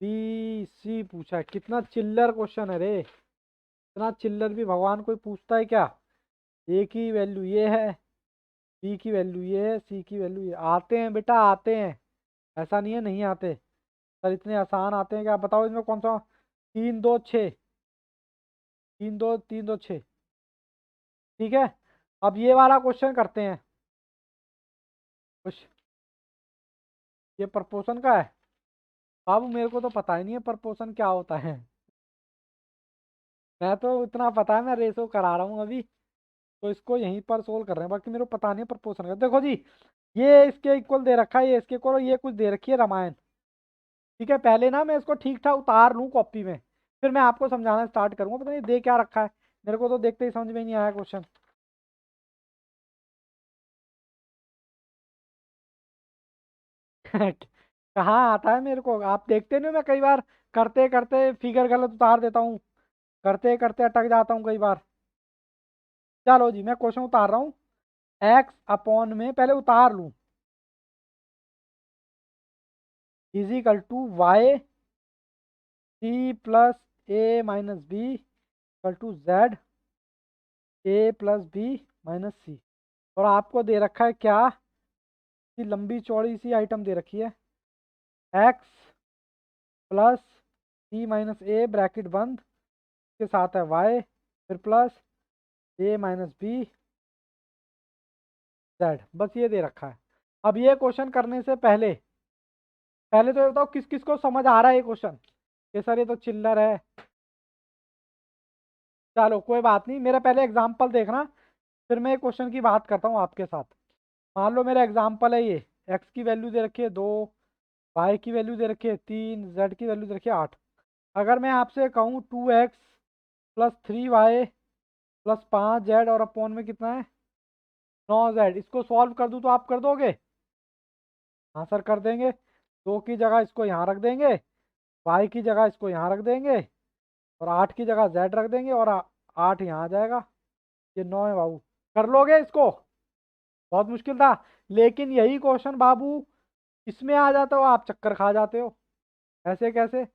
[SPEAKER 1] बी सी पूछा है। कितना चिल्लर क्वेश्चन है रे, इतना चिल्लर भी भगवान कोई पूछता है क्या? ए की वैल्यू ये है, बी की वैल्यू ये है, सी की वैल्यू ये। आते हैं बेटा आते हैं, ऐसा नहीं है नहीं आते। सर इतने आसान आते हैं कि आप बताओ इसमें कौन सा। 3 2 6, 3 2 3 2 6। ठीक है, अब ये वाला क्वेश्चन करते हैं कुछ। ये प्रपोर्शन का है। बाबू मेरे को तो पता ही नहीं है प्रपोर्शन क्या होता है। मैं तो इतना पता है, मैं रेसो करा रहा हूँ अभी, तो इसको यहीं पर सोल्व कर रहे हैं। बाकी मेरे को पता नहीं है प्रपोर्शन का। देखो जी, ये इसके इक्वल दे रखा है, ये इसके इक्वल, ये कुछ दे रखी है रामायण। ठीक है, पहले ना मैं इसको ठीक ठाक उतार लूँ कॉपी में, फिर मैं आपको समझाना स्टार्ट करूंगा। पता नहीं दे क्या रखा है, मेरे को तो देखते ही समझ में नहीं आया क्वेश्चन। कहाँ आता है मेरे को, आप देखते नहीं हो, मैं कई बार करते करते फिगर गलत उतार देता हूँ, करते करते अटक जाता हूँ कई बार। चलो जी, मैं क्वेश्चन उतार रहा हूँ। एक्स अपॉन में पहले उतार लूँ, equal to Y C plus A minus B equal to Z A plus B minus C. और आपको दे रखा है क्या? कि लंबी चौड़ी सी आइटम दे रखी है, x plus C minus A bracket बंद के साथ है वाई, फिर plus A minus B Z. बस ये दे रखा है। अब ये क्वेश्चन करने से पहले, पहले तो ये बताओ किस किस को समझ आ रहा है ये क्वेश्चन? ये सर ये तो चिल्लर है। चलो कोई बात नहीं, मेरा पहले एग्जाम्पल देखना, फिर मैं क्वेश्चन की बात करता हूँ आपके साथ। मान लो मेरा एग्जाम्पल है ये, एक्स की वैल्यू दे रखी है 2, वाई की वैल्यू दे रखी है 3, जेड की वैल्यू दे रखी है 8। अगर मैं आपसे कहूँ 2x plus 3y plus 5z और अपॉन में कितना है 9z, इसको सॉल्व कर दूँ तो आप कर दोगे? हाँ सर कर देंगे। 2 की जगह इसको यहाँ रख देंगे, वाई की जगह इसको यहाँ रख देंगे, और 8 की जगह z रख देंगे, और 8 यहाँ आ जाएगा। ये 9 है बाबू, कर लोगे इसको? बहुत मुश्किल था, लेकिन यही क्वेश्चन बाबू इसमें आ जाता हो आप चक्कर खा जाते हो। ऐसे कैसे?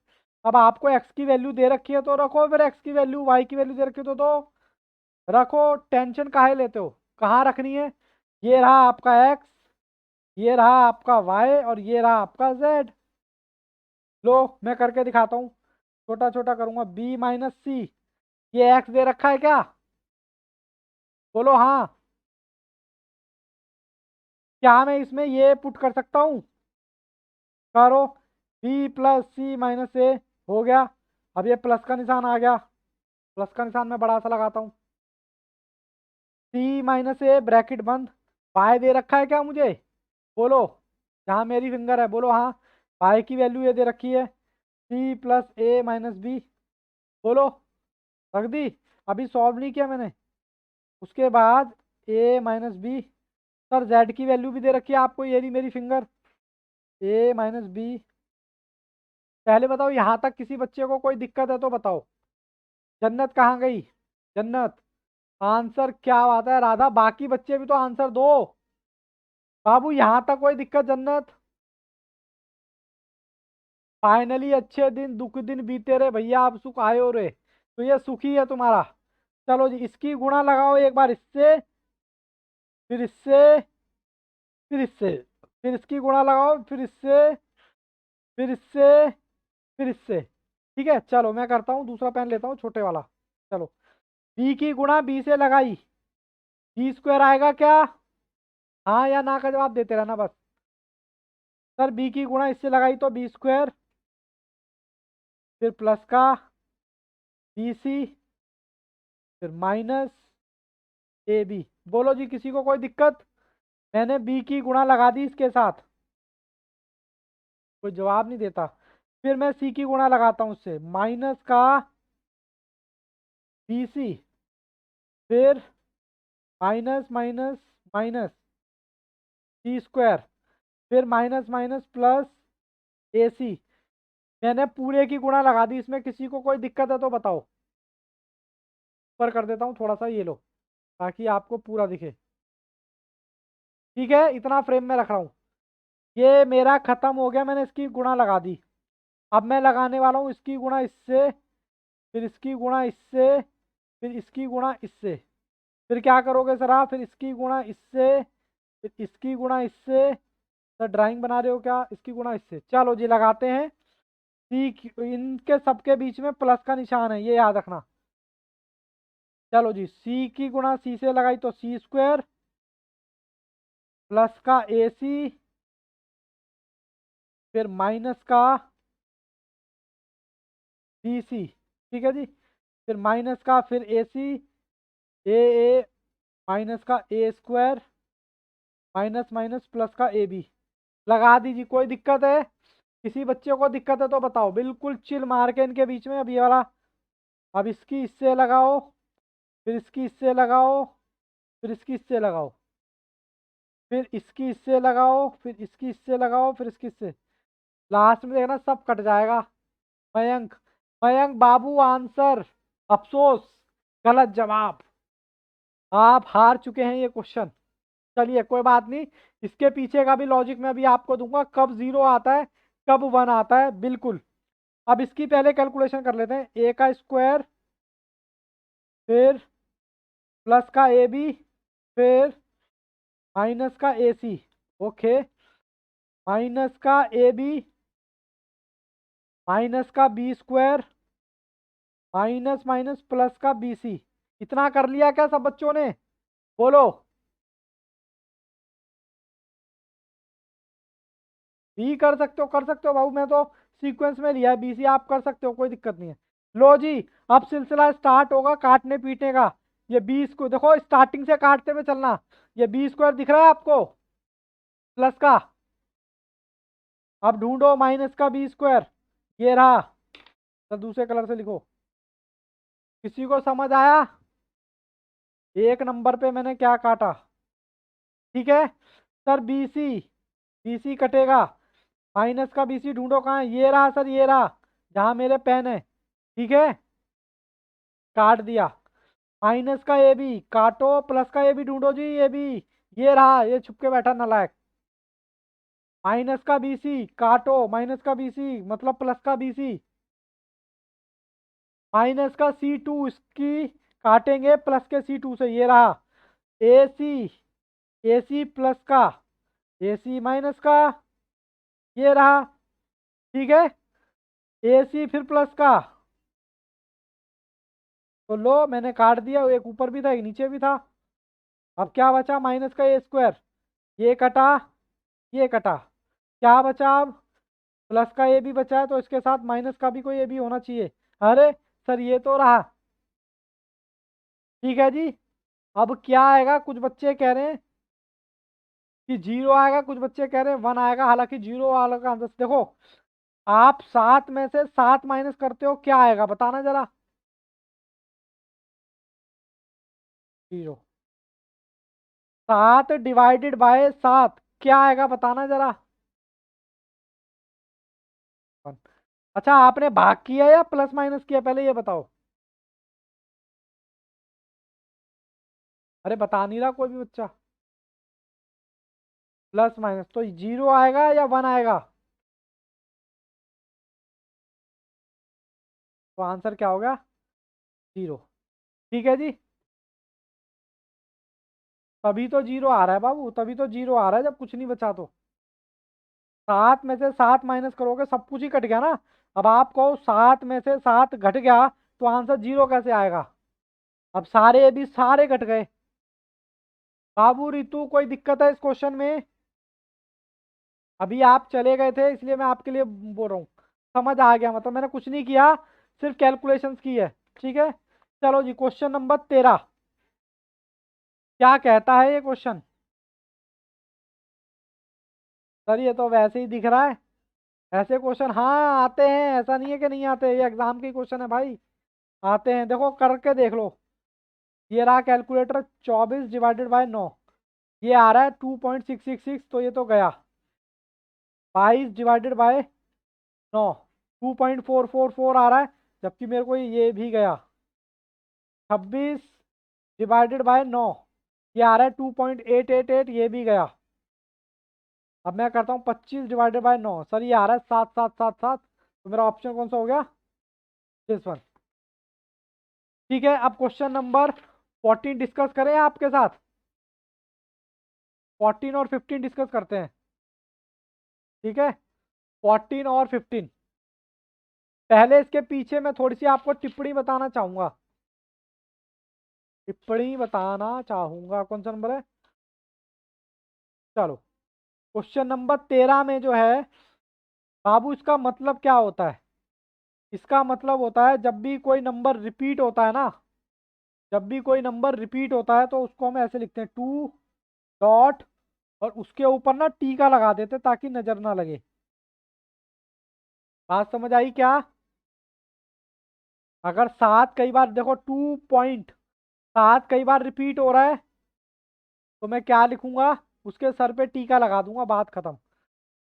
[SPEAKER 1] अब आपको एक्स की वैल्यू दे रखी है तो रखो, फिर एक्स की वैल्यू वाई की वैल्यू दे रखी है तो रखो। टेंशन काहे लेते हो, कहाँ रखनी है? ये रहा आपका एक्स, ये रहा आपका वाई, और ये रहा आपका जेड। लो मैं करके दिखाता हूँ, छोटा छोटा करूंगा। बी माइनस सी, ये एक्स दे रखा है क्या? बोलो हाँ। क्या मैं इसमें ये पुट कर सकता हूँ? करो। बी प्लस सी माइनस ए हो गया। अब ये प्लस का निशान आ गया, प्लस का निशान मैं बड़ा सा लगाता हूँ। सी माइनस ए ब्रैकेट बंद। पाई दे रखा है क्या मुझे? बोलो, जहाँ मेरी फिंगर है बोलो हाँ। पाई की वैल्यू ये दे रखी है, सी प्लस ए माइनस बी। बोलो, रख दी। अभी सॉल्व नहीं किया मैंने। उसके बाद ए माइनस बी। सर जेड की वैल्यू भी दे रखी है आपको, ये रही मेरी फिंगर। ए माइनस बी। पहले बताओ यहाँ तक किसी बच्चे को कोई दिक्कत है तो बताओ। जन्नत कहाँ गई? जन्नत आंसर क्या बात है राधा, बाकी बच्चे भी तो आंसर दो। बाबू यहाँ तक कोई दिक्कत जन्नत? फाइनली अच्छे दिन दुख दिन बीते रे भैया, आप सुख आए हो रे, तो ये सुखी है तुम्हारा। चलो जी, इसकी गुणा लगाओ एक बार इससे, फिर इससे, फिर इससे, फिर इसकी गुणा लगाओ, फिर इससे, फिर इससे, फिर इससे। ठीक है, चलो मैं करता हूँ, दूसरा पेन लेता हूँ छोटे वाला। चलो, बी की गुणा बी से लगाई, बी स्क्वायर आएगा क्या? हाँ या ना का जवाब देते रहना बस। सर बी की गुणा इससे लगाई तो बी स्क्वायर, फिर प्लस का बी सी, फिर माइनस ए बी। बोलो जी, किसी को कोई दिक्कत? मैंने बी की गुणा लगा दी इसके साथ, कोई जवाब नहीं देता। फिर मैं सी की गुणा लगाता हूँ उससे, माइनस का बी सी, फिर माइनस माइनस माइनस सी स्क्वायर, फिर माइनस माइनस प्लस ए सी। मैंने पूरे की गुणा लगा दी इसमें, किसी को कोई दिक्कत है तो बताओ। ऊपर कर देता हूँ थोड़ा सा, ये लो, ताकि आपको पूरा दिखे। ठीक है, इतना फ्रेम में रख रहा हूँ। ये मेरा खत्म हो गया, मैंने इसकी गुणा लगा दी। अब मैं लगाने वाला हूँ इसकी गुणा इससे, फिर इसकी गुणा इससे, फिर इसकी गुणा इससे। फिर क्या करोगे सर आप? फिर इसकी गुणा इससे, फिर इसकी गुणा इससे। सर ड्राइंग बना रहे हो क्या? इसकी गुणा इससे। चलो जी लगाते हैं। सी इनके सबके बीच में प्लस का निशान है, ये याद रखना। चलो जी, सी की गुणा सी से लगाई तो सी स्क्वायर, प्लस का ए सी, फिर माइनस का बी सी। ठीक है जी, फिर माइनस का, फिर ए सी, ए माइनस का ए स्क्वायर, माइनस माइनस प्लस का ए बी। लगा दीजिए, कोई दिक्कत है? किसी बच्चे को दिक्कत है तो बताओ, बिल्कुल चिल मार के इनके बीच में। अब ये वाला, अब इसकी इससे लगाओ, फिर इसकी इससे लगाओ, फिर इसकी इससे लगाओ, फिर इसकी इससे लगाओ, फिर इसकी इससे लगाओ, फिर इसकी इससे। लास्ट में देखना सब कट जाएगा। मयंक, मयंक बाबू आंसर, अफसोस, गलत जवाब। आप हार चुके हैं ये क्वेश्चन। चलिए कोई बात नहीं, इसके पीछे का भी लॉजिक मैं अभी आपको दूंगा, कब जीरो आता है, कब वन आता है, बिल्कुल। अब इसकी पहले कैलकुलेशन कर लेते हैं। ए का स्क्वायर, फिर प्लस का ए बी, फिर माइनस का ए सी। ओके, माइनस का ए बी, माइनस का B square, minus minus plus का बी सी। इतना कर लिया क्या सब बच्चों ने? बोलो। बी कर सकते हो, कर सकते हो बाबू, मैं तो सीक्वेंस में लिया है। बी सी आप कर सकते हो, कोई दिक्कत नहीं है। लो जी, अब सिलसिला स्टार्ट होगा काटने पीटने का। ये 20 को देखो, स्टार्टिंग से काटते हुए चलना। ये बी स्क्वायर दिख रहा है आपको, प्लस का। अब ढूंढो माइनस का बी स्क्वायर, ये रहा। तो दूसरे कलर से लिखो। किसी को समझ आया? एक नंबर पे मैंने क्या काटा? ठीक है sir, B C, B C कटेगा। माइनस का बी सी ढूंढो, कहाँ है? ये रहा सर, ये रहा, जहां मेरे पेन है। ठीक है, काट दिया। माइनस का ए बी काटो, प्लस का ए बी ढूंढो जी, ये भी, ये रहा, ये छुप के बैठा नालायक। माइनस का बी सी काटो, माइनस का बी सी मतलब प्लस का बी सी। माइनस का सी टू, इसकी काटेंगे प्लस के सी टू से, ये रहा। ए सी, ए सी प्लस का, ए सी माइनस का, ये रहा। ठीक है, ए सी फिर प्लस का। तो लो मैंने काट दिया, एक ऊपर भी था एक नीचे भी था। अब क्या बचा? माइनस का ए स्क्वायर, ये कटा, ये कटा। क्या बचा अब? प्लस का ए भी बचा है, तो इसके साथ माइनस का भी कोई ए भी होना चाहिए। अरे सर, ये तो रहा। ठीक है जी, अब क्या आएगा? कुछ बच्चे कह रहे हैं कि जीरो आएगा, कुछ बच्चे कह रहे हैं वन आएगा। हालांकि जीरो वाला का आंसर देखो, आप 7 में से 7 माइनस करते हो, क्या आएगा बताना जरा। 0। 7 डिवाइडेड बाय 7 क्या आएगा बताना जरा। अच्छा आपने भाग किया या प्लस माइनस किया पहले ये बताओ। अरे बता नहीं रहा कोई भी बच्चा। प्लस माइनस तो 0 आएगा या 1 आएगा। तो आंसर क्या हो गया 0। ठीक है जी। तभी तो 0 आ रहा है बाबू, तभी तो 0 आ रहा है जब कुछ नहीं बचा तो। 7 में से 7 माइनस करोगे सब कुछ ही कट गया ना। अब आप कहो 7 में से 7 घट गया तो आंसर 0 कैसे आएगा। अब सारे भी सारे घट गए। बाबू रितु कोई दिक्कत है इस क्वेश्चन में। अभी आप चले गए थे इसलिए मैं आपके लिए बोल रहा हूँ। समझ आ गया मतलब मैंने कुछ नहीं किया, सिर्फ कैलकुलेशंस की है। ठीक है। चलो जी क्वेश्चन नंबर 13 क्या कहता है ये क्वेश्चन। सर ये तो वैसे ही दिख रहा है। ऐसे क्वेश्चन हाँ आते हैं, ऐसा नहीं है कि नहीं आते, ये एग्जाम के क्वेश्चन है भाई। आते हैं देखो करके देख लो। ये रहा कैलकुलेटर 24/9। ये आ रहा है 2.666 तो ये तो गया। 22/9 2.444 आ रहा है, जबकि मेरे को ये भी गया। 26/9 ये आ रहा है 2.888 ये भी गया। अब मैं करता हूँ 25/9 सर ये आ रहा है 7777 तो मेरा ऑप्शन कौन सा हो गया दिस वन। ठीक है अब क्वेश्चन नंबर 14 डिस्कस करें आपके साथ। 14 और 15 डिस्कस करते हैं। ठीक है 14 और 15। पहले इसके पीछे मैं थोड़ी सी आपको टिप्पणी बताना चाहूंगा। टिप्पणी बताना चाहूंगा कौन सा नंबर है। चलो क्वेश्चन नंबर 13 में जो है बाबू इसका मतलब क्या होता है। इसका मतलब होता है जब भी कोई नंबर रिपीट होता है ना, जब भी कोई नंबर रिपीट होता है तो उसको हम ऐसे लिखते हैं 2 डॉट और उसके ऊपर ना टीका लगा देते ताकि नजर ना लगे। बात समझ आई क्या। अगर 7 कई बार देखो 2.7 कई बार रिपीट हो रहा है तो मैं क्या लिखूंगा उसके सर पे टीका लगा दूंगा बात खत्म।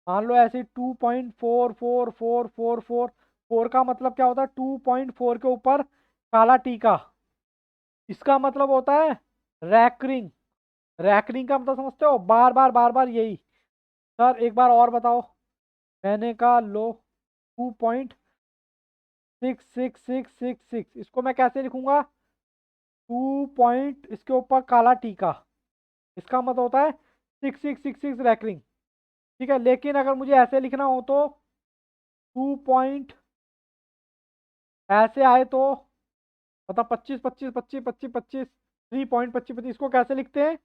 [SPEAKER 1] मान लो ऐसे 2.44444 का मतलब क्या होता है 2.4 के ऊपर काला टीका। इसका मतलब होता है रैकरिंग। रैकरिंग का मतलब समझते हो बार बार यही। सर एक बार और बताओ। मैंने कहा लो 2.66666 इसको मैं कैसे लिखूंगा 2 पॉइंट इसके ऊपर काला टीका। इसका मतलब होता है 6666 रैकरिंग। ठीक है लेकिन अगर मुझे ऐसे लिखना हो तो 2 पॉइंट ऐसे आए तो मतलब 25 25 25 25 25 3.25 25 इसको कैसे लिखते हैं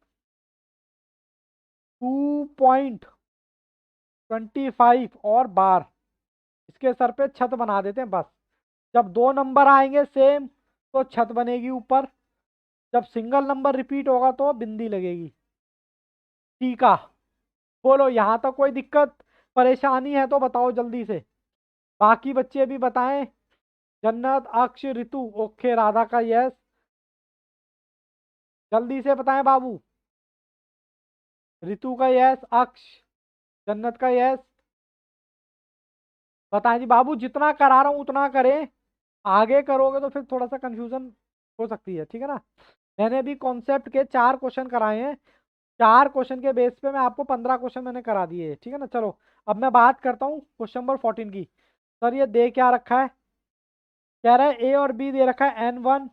[SPEAKER 1] 2.25 और बार इसके सर पे छत बना देते हैं बस। जब दो नंबर आएंगे सेम तो छत बनेगी ऊपर, जब सिंगल नंबर रिपीट होगा तो बिंदी लगेगी। टीका। बोलो यहाँ तक कोई दिक्कत परेशानी है तो बताओ जल्दी से। बाकी बच्चे भी बताएं। जन्नत अक्ष ऋतु ओके राधा का यस। जल्दी से बताएं बाबू। ऋतु का यस, अक्ष, जन्नत का यस। बताएं जी बाबू जितना करा रहा हूं उतना करें। आगे करोगे तो फिर थोड़ा सा कंफ्यूजन हो सकती है। ठीक है ना। मैंने भी कॉन्सेप्ट के 4 क्वेश्चन कराए हैं। 4 क्वेश्चन के बेस पे मैं आपको 15 क्वेश्चन मैंने करा दिए। ठीक है ना। चलो अब मैं बात करता हूँ क्वेश्चन नंबर 14 की। सर ये दे क्या रखा है। कह रहा है ए और बी दे रखा है N1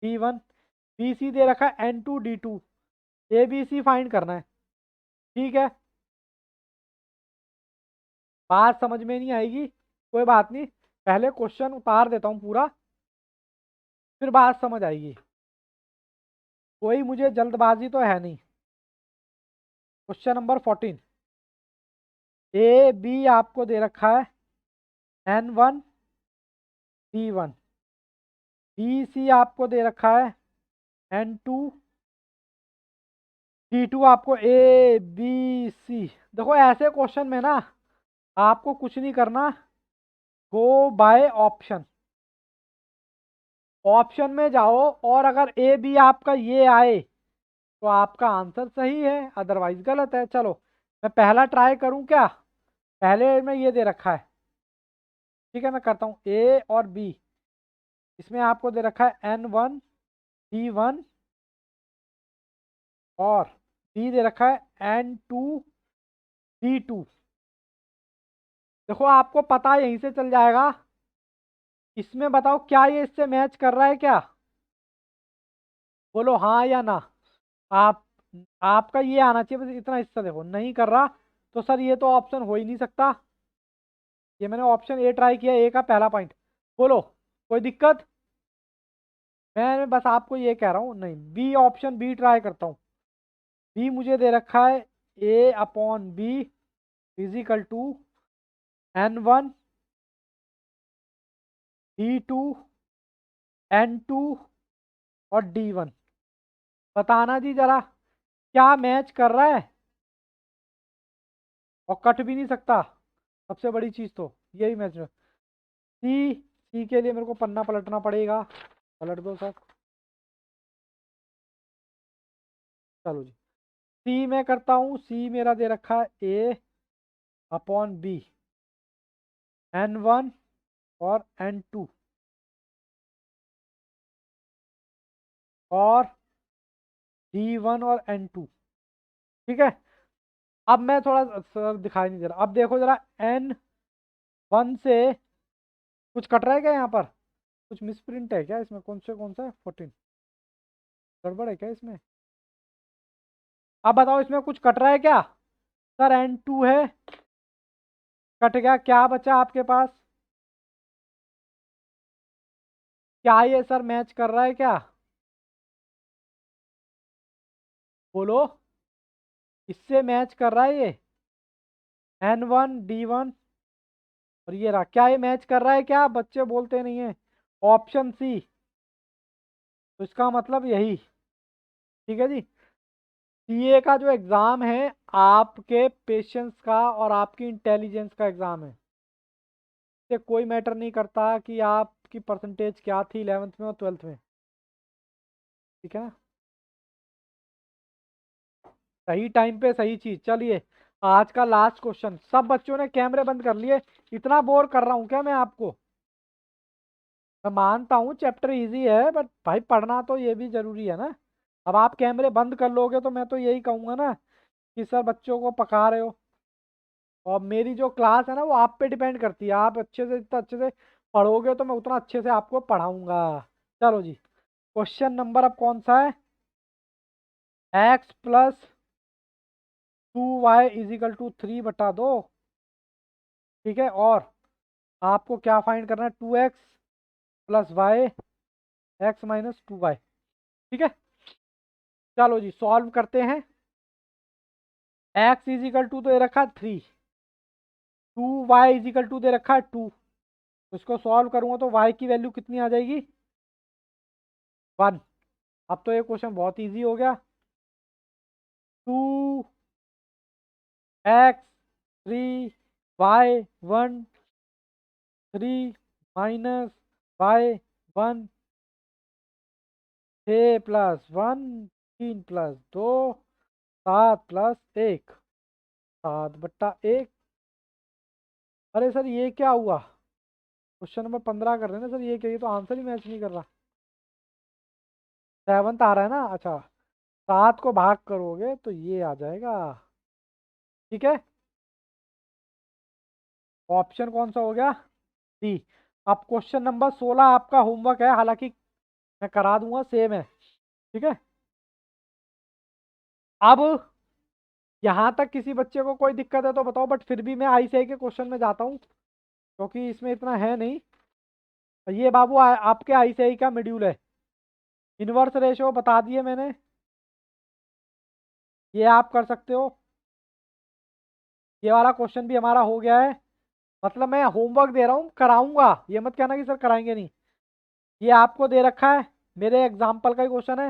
[SPEAKER 1] D1 BC दे रखा है N2 D2 ABC फाइंड करना है। ठीक है बात समझ में नहीं आएगी कोई बात नहीं, पहले क्वेश्चन उतार देता हूँ पूरा फिर बात समझ आएगी। कोई मुझे जल्दबाजी तो है नहीं। क्वेश्चन नंबर 14 ए बी आपको दे रखा है N1 D1 BC आपको दे रखा है N2 D2 आपको ABC। देखो ऐसे क्वेश्चन में ना आपको कुछ नहीं करना, गो बाय ऑप्शन। ऑप्शन में जाओ और अगर ए बी आपका ये आए तो आपका आंसर सही है, अदरवाइज गलत है। चलो मैं पहला ट्राई करूं क्या? पहले में ये दे रखा है, ठीक है, मैं करता हूँ ए और बी। इसमें आपको दे रखा है N1 D1 और बी दे रखा है N2 D2। देखो आपको पता है, यहीं से चल जाएगा। इसमें बताओ क्या ये इससे मैच कर रहा है क्या? बोलो हाँ या ना। आप आपका ये आना चाहिए, बस इतना हिस्सा देखो नहीं कर रहा। तो सर ये तो ऑप्शन हो ही नहीं सकता। ये मैंने ऑप्शन ए ट्राई किया, ए का पहला पॉइंट। बोलो कोई दिक्कत? मैं बस आपको ये कह रहा हूँ, नहीं बी, ऑप्शन बी ट्राई करता हूँ। बी मुझे दे रखा है A/B physical to N1 D2 N2 और D1। बताना जी जरा क्या मैच कर रहा है, और कट भी नहीं सकता। सबसे बड़ी चीज तो यही मैच में। सी, सी के लिए मेरे को पन्ना पलटना पड़ेगा। पलट दो सर। चलो जी, सी में करता हूँ। सी मेरा दे रखा है A/B N1 और N2 और D1 और N2। ठीक है, अब मैं थोड़ा सर दिखाई नहीं दे रहा, अब देखो जरा N1 से कुछ कट रहा है क्या यहाँ पर? कुछ मिसप्रिंट है क्या इसमें? कौन सा 14 गड़बड़ है क्या इसमें? अब बताओ इसमें कुछ कट रहा है क्या? सर N2 है, कट गया। क्या बचा आपके पास? क्या ये सर मैच कर रहा है क्या? बोलो, इससे मैच कर रहा है ये N1 D1 और ये रहा। क्या ये मैच कर रहा है क्या? बच्चे बोलते नहीं है। ऑप्शन सी, तो इसका मतलब यही। ठीक है जी, सीए का जो एग्जाम है आपके पेशेंस का और आपकी इंटेलिजेंस का एग्जाम है। इससे कोई मैटर नहीं करता कि आपकी परसेंटेज क्या थी 11th में और 12th में। ठीक है ना? सही टाइम पे सही चीज। चलिए आज का लास्ट क्वेश्चन। सब बच्चों ने कैमरे बंद कर लिए। इतना बोर कर रहा हूँ क्या मैं आपको? मैं मानता हूँ चैप्टर इजी है, बट भाई पढ़ना तो ये भी जरूरी है ना। अब आप कैमरे बंद कर लोगे तो मैं तो यही कहूंगा ना कि सर बच्चों को पका रहे हो। और मेरी जो क्लास है ना वो आप पे डिपेंड करती है। आप अच्छे से, जितना अच्छे से पढ़ोगे तो मैं उतना अच्छे से आपको पढ़ाऊंगा। चलो जी, क्वेश्चन नंबर अब कौन सा है? x+2y is equal to 3/2। ठीक है, और आपको क्या फाइंड करना है? 2x+y x-2y। ठीक है, चलो जी सॉल्व करते हैं। x इजिकल टू तो दे रखा है 3, 2y इजिकल टू दे रखा है 2। इसको सॉल्व करूंगा तो y की वैल्यू कितनी आ जाएगी? 1। अब तो ये क्वेश्चन बहुत इजी हो गया। 2x 3 y 1 3 - y 1 6+1 3+2 7+1 7/1। अरे सर ये क्या हुआ? क्वेश्चन नंबर 15 कर रहे हैं ना सर, ये क्या? ये तो आंसर ही मैच नहीं कर रहा। 7th आ रहा है ना? अच्छा, 7 को भाग करोगे तो ये आ जाएगा। ठीक है, ऑप्शन कौन सा हो गया? डी। अब क्वेश्चन नंबर 16 आपका होमवर्क है, हालांकि मैं करा दूंगा, सेम है। ठीक है, अब यहाँ तक किसी बच्चे को कोई दिक्कत है तो बताओ, बट फिर भी मैं आईसीआई के क्वेश्चन में जाता हूँ क्योंकि इसमें इतना है नहीं। ये बाबू आपके आईसीआई का मॉड्यूल है। इनवर्स रेशो बता दिए मैंने, ये आप कर सकते हो। ये वाला क्वेश्चन भी हमारा हो गया है। मतलब मैं होमवर्क दे रहा हूँ, कराऊंगा, ये मत कहना कि सर कराएंगे नहीं। ये आपको दे रखा है, मेरे एग्जाम्पल का ही क्वेश्चन है।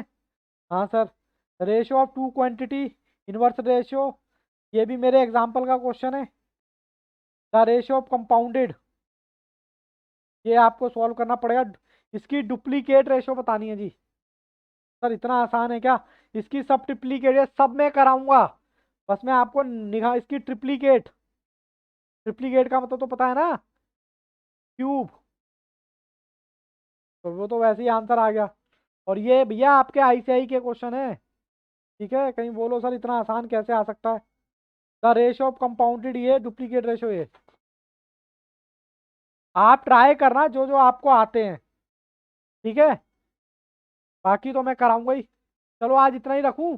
[SPEAKER 1] हाँ sir, ratio of two quantity, inverse ratio, ये भी मेरे एग्जाम्पल का क्वेश्चन है। द रेशियो ऑफ कंपाउंडेड, ये आपको सॉल्व करना पड़ेगा। इसकी डुप्लीकेट रेशियो बतानी है जी। सर इतना आसान है क्या? इसकी सब ट्रिप्लीकेट है, सब मैं कराऊंगा। बस मैं आपको निगाह इसकी ट्रिप्लीकेट, ट्रिप्लीकेट का मतलब तो पता है ना, क्यूब। तो वो तो वैसे ही आंसर आ गया। और ये भैया आपके आईसीआई के क्वेश्चन है, ठीक है, कहीं बोलो सर इतना आसान कैसे आ सकता है। द रेशियो ऑफ कंपाउंडेड ये डुप्लीकेट रेशियो ये। आप ट्राई करना जो जो आपको आते हैं, ठीक है, बाकी तो मैं कराऊंगा ही। चलो आज इतना ही रखूं,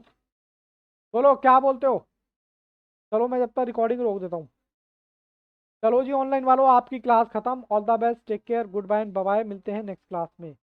[SPEAKER 1] बोलो क्या बोलते हो। चलो मैं जब तक रिकॉर्डिंग रोक देता हूँ। चलो जी ऑनलाइन वालों, आपकी क्लास खत्म। All the best, take care, good bye, bye bye, मिलते हैं नेक्स्ट क्लास में।